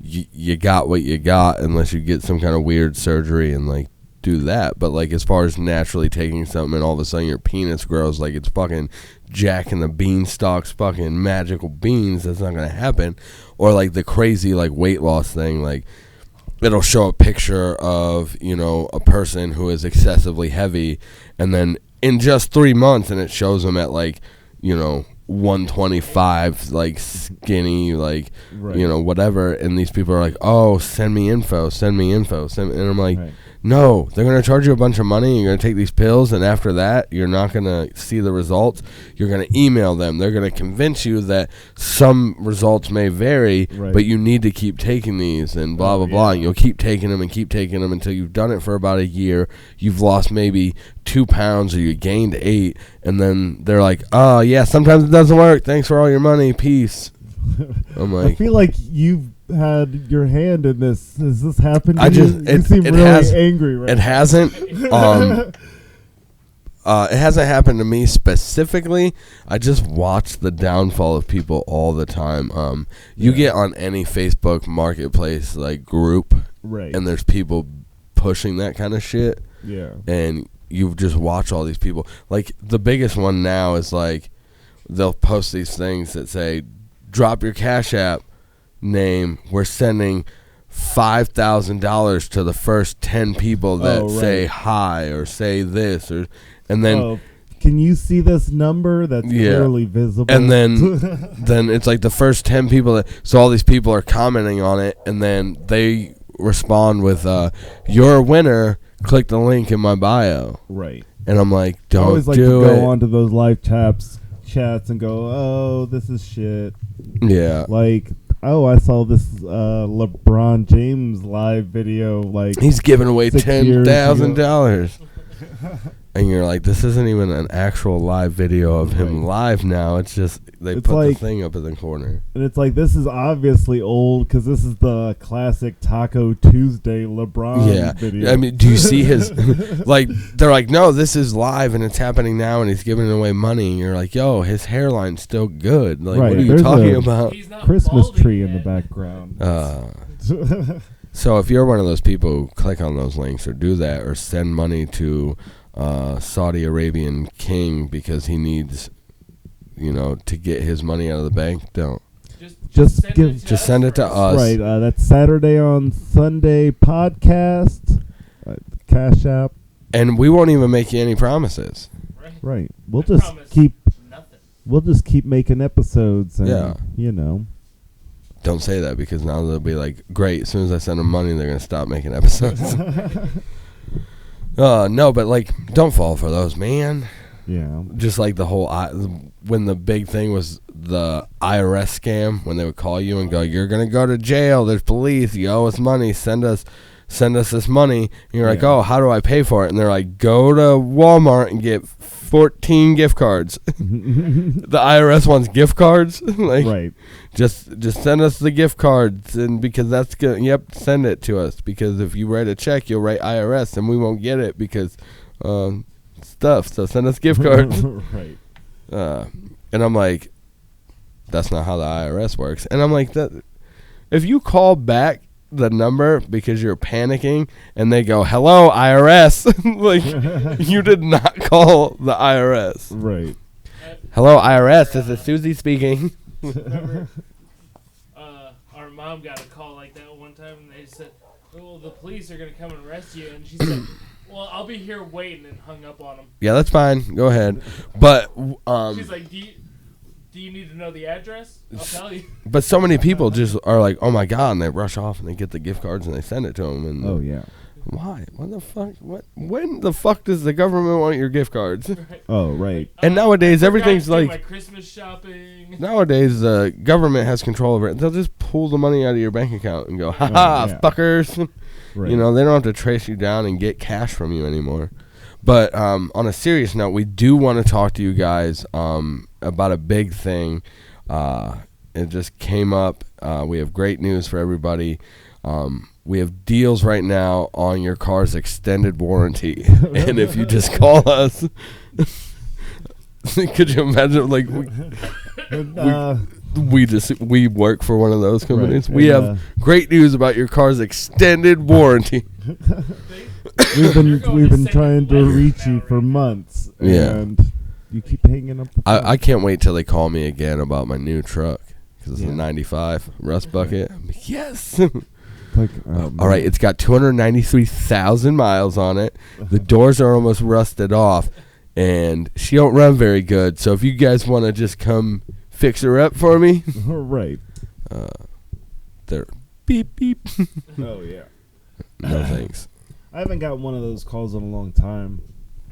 You got what you got unless you get some kind of weird surgery and, like, do that. But, like, as far as naturally taking something and all of a sudden your penis grows like it's fucking Jack and the Beanstalk's fucking magical beans, that's not going to happen. Or, like, the crazy, like, weight loss thing, like, it'll show a picture of, a person who is excessively heavy, and then in just 3 months, and it shows them at, like, 125, like, skinny, like, Right. Whatever, and these people are like, oh, send me info, and I'm like, Right. no, they're going to charge you a bunch of money, and you're going to take these pills, and after that, you're not going to see the results. You're going to email them. They're going to convince you that some results may vary, Right. but you need to keep taking these, and blah, blah, blah, and you'll keep taking them until you've done it for about a year. You've lost maybe 2 pounds, or you gained 8, and then they're like, oh, yeah, sometimes it doesn't work. Thanks for all your money. Peace. I'm I like, feel like you've had your hand in this. Has this happened to I just- you? You it- seem it really has- angry right it hasn't. It hasn't happened to me specifically. I just watch the downfall of people all the time. You get on any Facebook marketplace like group, Right. and there's people pushing that kind of shit, Yeah. and you just watch all these people. Like, the biggest one now is, like, they'll post these things that say, drop your Cash App name. We're sending $5,000 to the first 10 people that say hi or say this. And then... can you see this number that's clearly visible? And then it's like the first 10 people. So all these people are commenting on it, and then they respond with, you're a winner. Click the link in my bio. Right. And I'm like, don't do it. I always like to go onto those live chats and go, oh, this is shit. Yeah. Like, oh, I saw this LeBron James live video. Like, he's giving away $10,000. And you're like, this isn't even an actual live video of him live now. It's just they put the thing up in the corner. And it's like, this is obviously old because this is the classic Taco Tuesday LeBron video. I mean, do you see his... like, they're like, no, this is live and it's happening now and he's giving away money. And you're like, yo, his hairline's still good. Like, what are you talking about? Christmas tree in the background. So if you're one of those people who click on those links or do that or send money to... Saudi Arabian king because he needs, to get his money out of the bank. Don't. Just send it to us. Right. That's Saturday on Sunday podcast. Cash App. And we won't even make you any promises. Right. We'll just keep making episodes. And, Don't say that because now they'll be like, great. As soon as I send them money, they're gonna stop making episodes. No, but like, don't fall for those, man. Yeah. Just like the whole when the big thing was the IRS scam, when they would call you and go, "You're gonna go to jail. There's police. You owe us money. Send us this money." And you're like, "Oh, how do I pay for it?" And they're like, "Go to Walmart and get 14 gift cards." The IRS wants gift cards. Like, right. Just send us the gift cards, and because that's good. Yep, send it to us because if you write a check, you'll write IRS, and we won't get it because stuff. So send us gift cards. Right. And I'm like, that's not how the IRS works. And I'm like, that if you call back the number because you're panicking and they go, "Hello, IRS," like you did not call the IRS. Right. Hello, IRS. This is Susie speaking. Remember, our mom got a call like that one time, and they said, "Well, the police are gonna come and arrest you," and she said, "Well, I'll be here waiting," and hung up on them. Yeah, that's fine. Go ahead. But she's like, "Do you need to know the address? I'll tell you." But so many people just are like, "Oh my god," and they rush off and they get the gift cards and they send it to them. And oh yeah. Why? What the fuck? When the fuck does the government want your gift cards? Right. Oh, right. And nowadays, everything's like... my Christmas shopping. Nowadays, the government has control over it. They'll just pull the money out of your bank account and go, "Ha-ha, fuckers." Right. They don't have to trace you down and get cash from you anymore. But on a serious note, we do want to talk to you guys about a big thing. It just came up. We have great news for everybody. We have deals right now on your car's extended warranty. And if you just call us, could you imagine, like, we work for one of those companies. Right. We have great news about your car's extended warranty. We've been trying to reach you for months. And you keep hanging up the phone. I can't wait till they call me again about my new truck. Because it's a 95 rust bucket. Yes. Like, all right, it's got 293,000 miles on it. The doors are almost rusted off, and she don't run very good. So if you guys want to just come fix her up for me, right? They're beep beep. Oh yeah. No thanks. I haven't got one of those calls in a long time.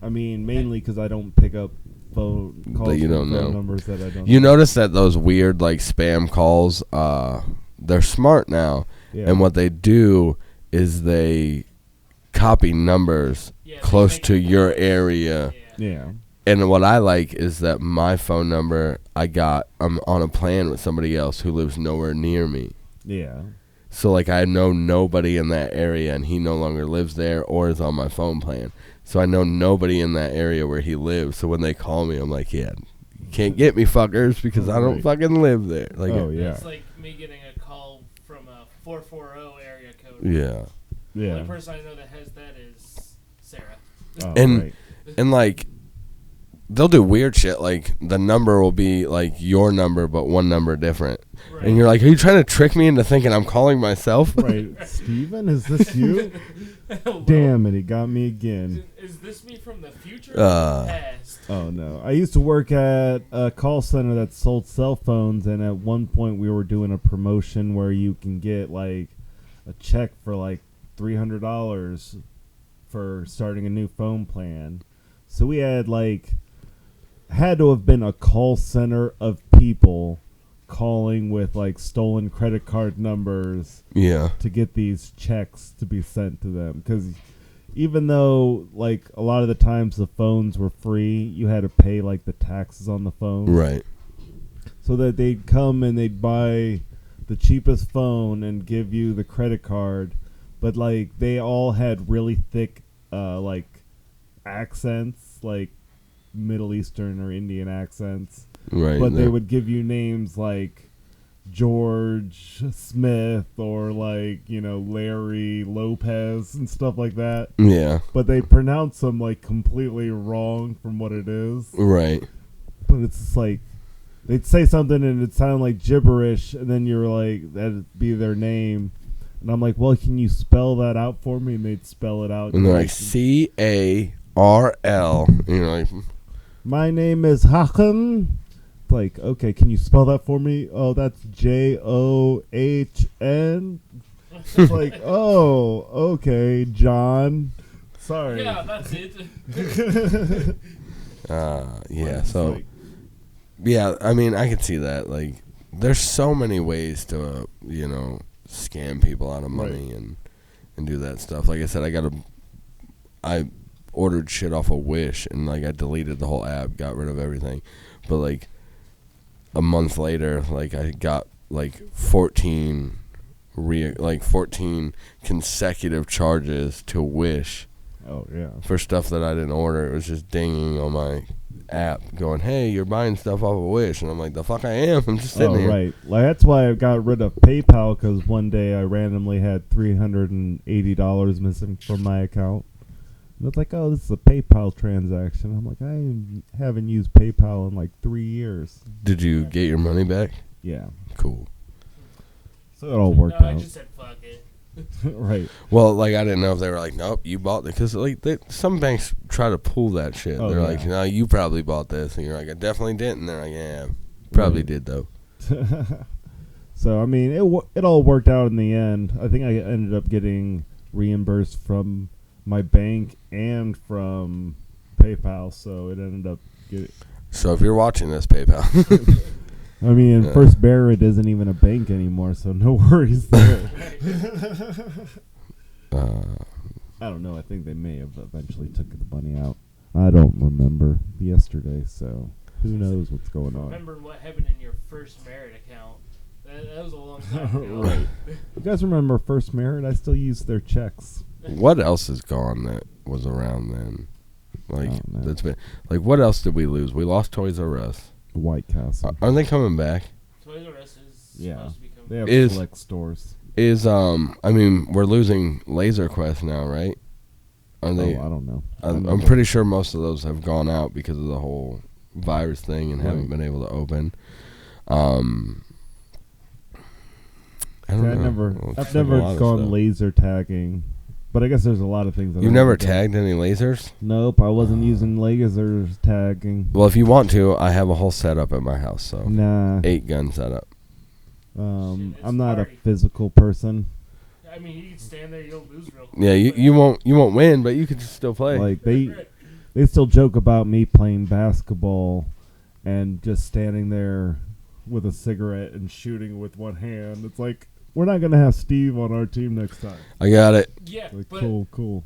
I mean, mainly because I don't pick up phone calls that you don't know. Numbers that I don't. You notice that those weird like spam calls, they're smart now. Yeah. And what they do is they copy numbers close to your area. Yeah. And what I like is that my phone number, I'm on a plan with somebody else who lives nowhere near me. Yeah. So, like, I know nobody in that area, and he no longer lives there or is on my phone plan. So I know nobody in that area where he lives. So when they call me, I'm like, yeah, you can't get me, fuckers, because I don't fucking live there. Like, oh, yeah. It's like me getting a call from a 440 area code. Yeah. The only person I know that has that is Sarah. Oh, And right. and like they'll do weird shit. Like the number will be like your number, but one number different. Right. And you're like, are you trying to trick me into thinking I'm calling myself? Right. Steven, is this you? Hello? Damn it, he got me again. Is this me from the future or the past? Oh, no. I used to work at a call center that sold cell phones, and at one point we were doing a promotion where you can get, like, a check for, like, $300 for starting a new phone plan. So we had, like, had to have been a call center of people calling with, like, stolen credit card numbers Yeah. to get these checks to be sent to them. Because even though, like, a lot of the times the phones were free, you had to pay, like, the taxes on the phone. Right. So that they'd come and they'd buy the cheapest phone and give you the credit card. But, like, they all had really thick, like, accents, like Middle Eastern or Indian accents. Right. But they would give you names like George Smith or like, you know, Larry Lopez and stuff like that. Yeah. But they pronounce them like completely wrong from what it is. Right. But it's just like they'd say something and it sounded like gibberish, and then you're like, that'd be their name. And I'm like, well, can you spell that out for me? And they'd spell it out. And they're like CARL. And you're like, my name is Hakan. Like, okay, can you spell that for me? Oh, that's JOHN. It's like, oh, okay, John. Sorry. Yeah, that's it. yeah. So, yeah, I mean, I can see that. Like, there's so many ways to, you know, scam people out of money and do that stuff. Like I said, I ordered shit off of Wish, and like I deleted the whole app, got rid of everything. But like a month later, like I got like 14 consecutive charges to Wish. Oh yeah. For stuff that I didn't order. It was just dinging on my app going, hey, you're buying stuff off of Wish. And I'm like, the fuck I am. I'm just sitting here. Right. Like, that's why I got rid of PayPal, because one day I randomly had $380 missing from my account. And it's like, oh, this is a PayPal transaction. I'm like, I haven't used PayPal in like 3 years. Did you get your money back? Yeah. Cool. So it all worked No, I out. just said fuck it. Right. Well, like, I didn't know if they were like, nope, you bought it. Because, like, some banks try to pull that shit. Oh, They're yeah. like, no, you probably bought this. And you're like, I definitely didn't. And they're like, yeah, probably Right. did, though. So, I mean, it all worked out in the end. I think I ended up getting reimbursed from my bank and from PayPal, so it ended up getting... So if you're watching this, PayPal. I mean, First Barrett isn't even a bank anymore, so no worries there. I don't know. I think they may have eventually took the money out. I don't remember yesterday, so who knows what's going on. Remember what happened in your First Merit account? That was a long time ago. Right. You guys remember First Merit? I still use their checks. What else is gone that was around then? Like, Oh, man. that's been, like, what else did we lose? We lost Toys R Us. White Castle. Are they coming back? Toys R Us is Yeah. supposed to be coming. They have Is- select stores. I mean, we're losing Laser Quest now, right? Are they? I don't know. I'm pretty sure most of those have gone out because of the whole virus thing and haven't Right. been able to open. I don't know. I've never gone laser tagging, but I guess there's a lot of things. You've never tagged any lasers? Nope, I wasn't using lasers tagging. Well, if you want to, I have a whole setup at my house. So Nah. 8-gun setup. I'm It's not a party. physical person. I mean, you can stand there, you'll lose real quick. Yeah, you won't win, but you can just still play. Like they still joke about me playing basketball and just standing there with a cigarette and shooting with one hand. It's like, we're not gonna have Steve on our team next time. I got it. Yeah, Like, but cool.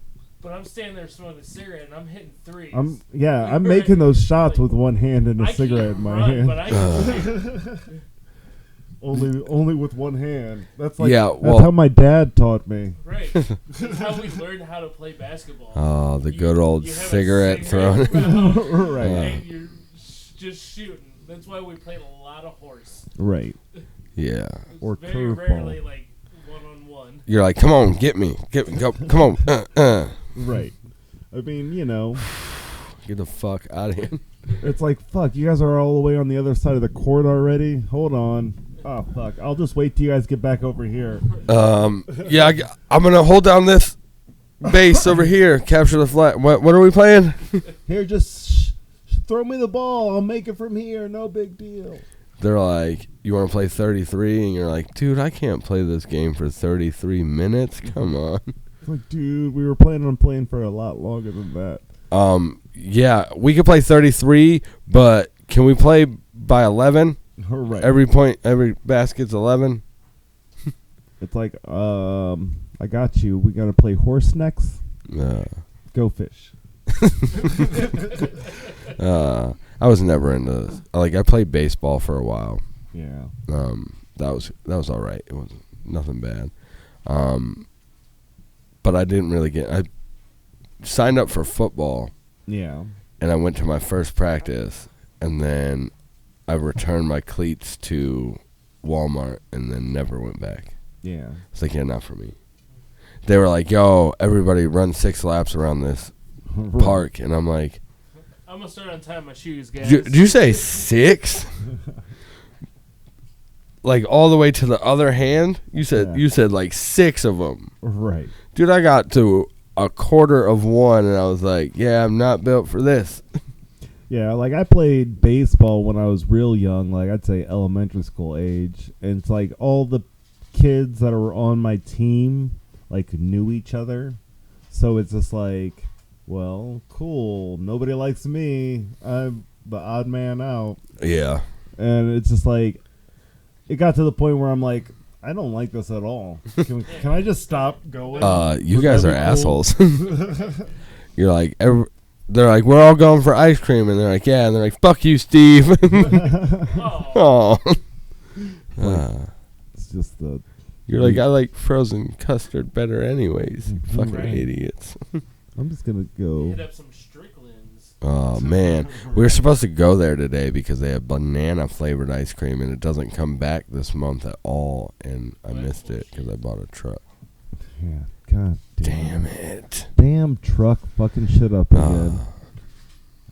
I'm standing there smoking a cigarette and I'm hitting threes. I'm Right. making those shots Like, with one hand and a I cigarette can't in my run, hand. but I can shoot. Only with one hand. That's like Yeah, that's well- how my dad taught me. Right. That's how we learned how to play basketball. Oh, the good old You have a cigarette throwing. out, Right. and you're just shooting. That's why we played a lot of horse. Right. Yeah. It's Or very curveball. rarely like one-on-one. You're like, come on, get me, go, come on. Right. I mean, you know. Get the fuck out of here. It's like, fuck, you guys are all the way on the other side of the court already? Hold on. Oh, fuck. I'll just wait till you guys get back over here. Yeah, I'm going to hold down this base over here. Capture the flag. What are we playing? Here, just throw me the ball. I'll make it from here. No big deal. They're like, you want to play 33? And you're like, dude, I can't play this game for 33 minutes. Come on. It's like, dude, we were planning on playing for a lot longer than that. Yeah, we could play 33, but can we play by 11? Right. Every basket's 11. It's like, I got you. We got to play horse next. Go fish. I was never into this. Like, I played baseball for a while. Yeah. That was all right. It was nothing bad. But I didn't really I signed up for football. Yeah. And I went to my first practice, and then I returned my cleats to Walmart, and then never went back. Yeah. It's like, yeah, not for me. They were like, yo, everybody run 6 laps around this park. And I'm like, I'm going to start untying my shoes, guys. Did you say 6? Like all the way to the other hand? You said like 6 of them. Right. Dude, I got to a quarter of one, and I was like, yeah, I'm not built for this. Yeah, like I played baseball when I was real young, like I'd say elementary school age. And it's like all the kids that were on my team like knew each other. So it's just like, well, cool. Nobody likes me. I'm the odd man out. Yeah. And it's just like, it got to the point where I'm like, I don't like this at all. Can I just stop going? You guys are assholes. You're like, they're like, we're all going for ice cream. And they're like, yeah. And they're like, fuck you, Steve. Oh. It's just the... You're like, I like frozen custard better anyways. You fucking idiots. I'm just going to go... Hit up some Stricklands. Oh, man. We were supposed to go there today because they have banana-flavored ice cream, and it doesn't come back this month at all. And I missed it because I bought a truck. Yeah, god damn it. Damn truck fucking shit up again.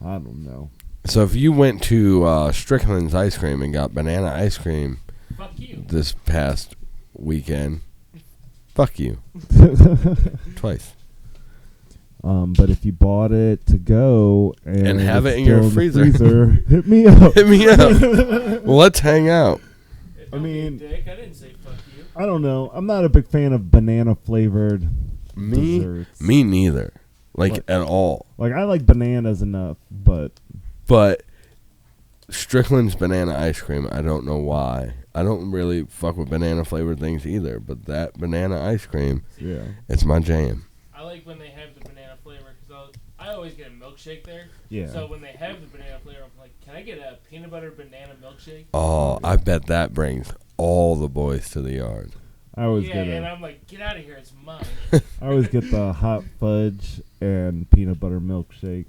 I don't know. So if you went to Strickland's Ice Cream and got banana ice cream Fuck you. this past weekend, fuck you. Twice. But if you bought it to go and have it in still your the freezer, hit me up. Hit me up. Well, let's hang out. I mean, Dick, I didn't say fuck you. I don't know. I'm not a big fan of banana flavored desserts. Me neither. Like at all. Like I like bananas enough, but Strickland's banana ice cream, I don't know why. I don't really fuck with banana flavored things either, but that banana ice cream, yeah, it's my jam. I like when they have the banana flavor because I always get a milkshake there. Yeah. So when they have the banana flavor, I'm like, can I get a peanut butter banana milkshake? Oh, I bet that brings all the boys to the yard. I always get and I'm like, get out of here, it's mine. I always get the hot fudge and peanut butter milkshake.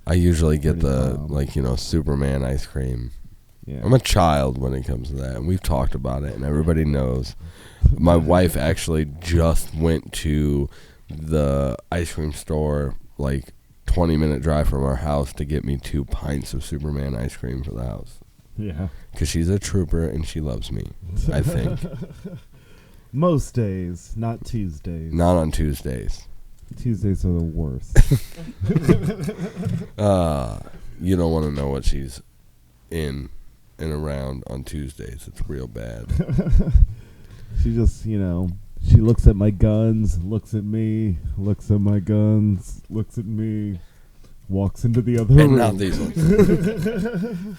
I usually get the Superman ice cream. Yeah. I'm a child when it comes to that, and we've talked about it, and everybody knows. My wife actually just went to the ice cream store, like 20-minute drive from our house, to get me 2 pints of Superman ice cream for the house. Yeah. Because she's a trooper, and she loves me, I think. Most days, not Tuesdays. Not on Tuesdays. Tuesdays are the worst. You don't want to know what she's in and around on Tuesdays. It's real bad. She just, she looks at my guns, looks at me, looks at my guns, looks at me, walks into the other room. And not these ones.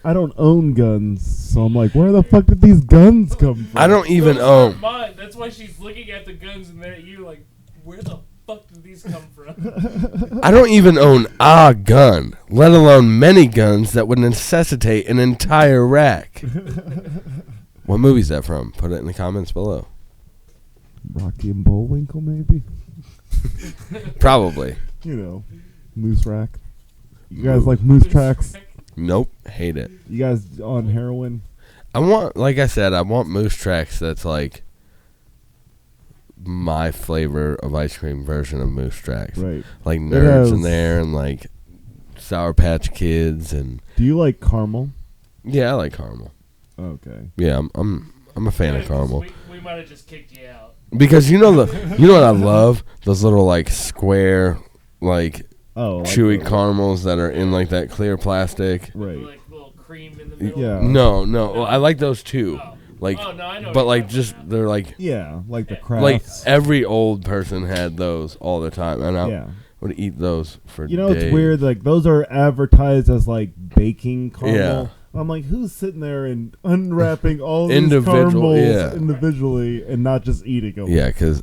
I don't own guns, so I'm like, where the fuck did these guns come from? I don't even own. Mine. That's why she's looking at the guns and then at you like, where the fuck did these come from? I don't even own a gun, let alone many guns that would necessitate an entire rack. What movie's that from? Put it in the comments below. Rocky and Bullwinkle, maybe? Probably. Moose Rack. You guys like Moose Tracks? Nope, hate it. You guys on heroin? Like I said, I want Moose Tracks that's like my flavor of ice cream version of Moose Tracks. Right. Like Nerds in there and like Sour Patch Kids and. Do you like caramel? Yeah, I like caramel. Okay. Yeah, I'm a fan of caramel. We might have just kicked you out. Because you know what I love? Those little like square like chewy caramels that are in like that clear plastic. Right. Like little cream in the middle. Yeah. No. Well, I like those too. Oh. Like, no, I know. but like just they're like like the crafts. like every old person had those all the time, and I would eat those for. You know, days. it's weird. Like those are advertised as like baking caramel. Yeah. I'm like, who's sitting there and unwrapping all these Individual, caramels individually and not just eating them? Yeah, because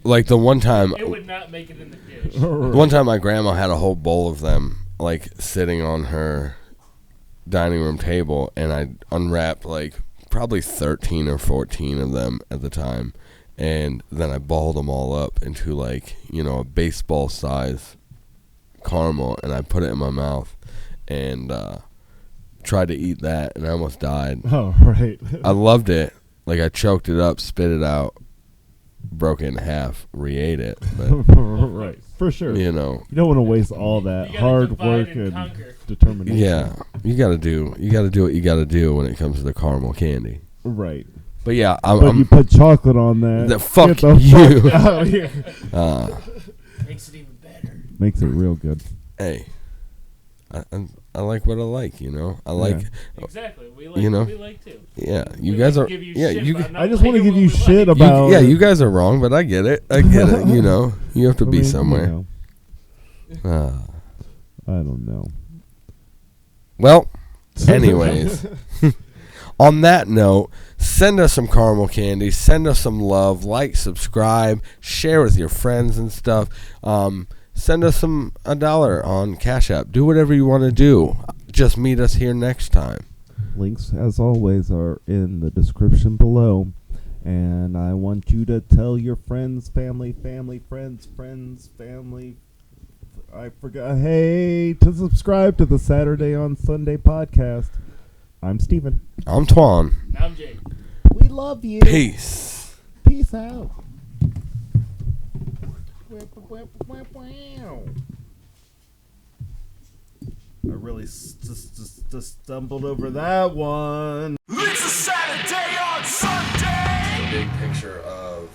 like the one time it would not make it in the dish. One time my grandma had a whole bowl of them like sitting on her dining room table, and I unwrapped like probably 13 or 14 of them at the time, and then I balled them all up into like, you know, a baseball size caramel, and I put it in my mouth and tried to eat that, and I almost died. Oh, right. I loved it. Like I choked it up, spit it out, broke it in half, re-ate it. But right, for sure. You know, you don't want to waste all that hard work and determination. Yeah, you gotta do what you gotta do when it comes to the caramel candy. Right. But yeah, but you put chocolate on that. Fuck you. Fuck out here. Makes it even better. Makes it real good. Hey, I like what I like. You know, I like exactly. We like. You know, we like too. Yeah, you guys are. I just want to give you shit about. You guys are wrong, but I get it. You know, you have to be somewhere. You know. I don't know. Well, anyways, on that note, send us some caramel candy. Send us some love. Like, subscribe, share with your friends and stuff. Send us $1 on Cash App. Do whatever you want to do. Just meet us here next time. Links, as always, are in the description below. And I want you to tell your friends, family, friends, family. I forgot. Hey, to subscribe to the Saturday on Sunday podcast. I'm Steven. I'm Twan. I'm Jake. We love you. Peace. Peace out. I really stumbled over that one. It's a Saturday on Sunday. Big picture of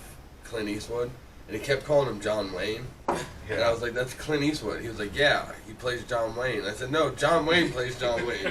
Clint Eastwood, and he kept calling him John Wayne. And I was like, that's Clint Eastwood. He was like, yeah, he plays John Wayne. I said, no, John Wayne plays John Wayne.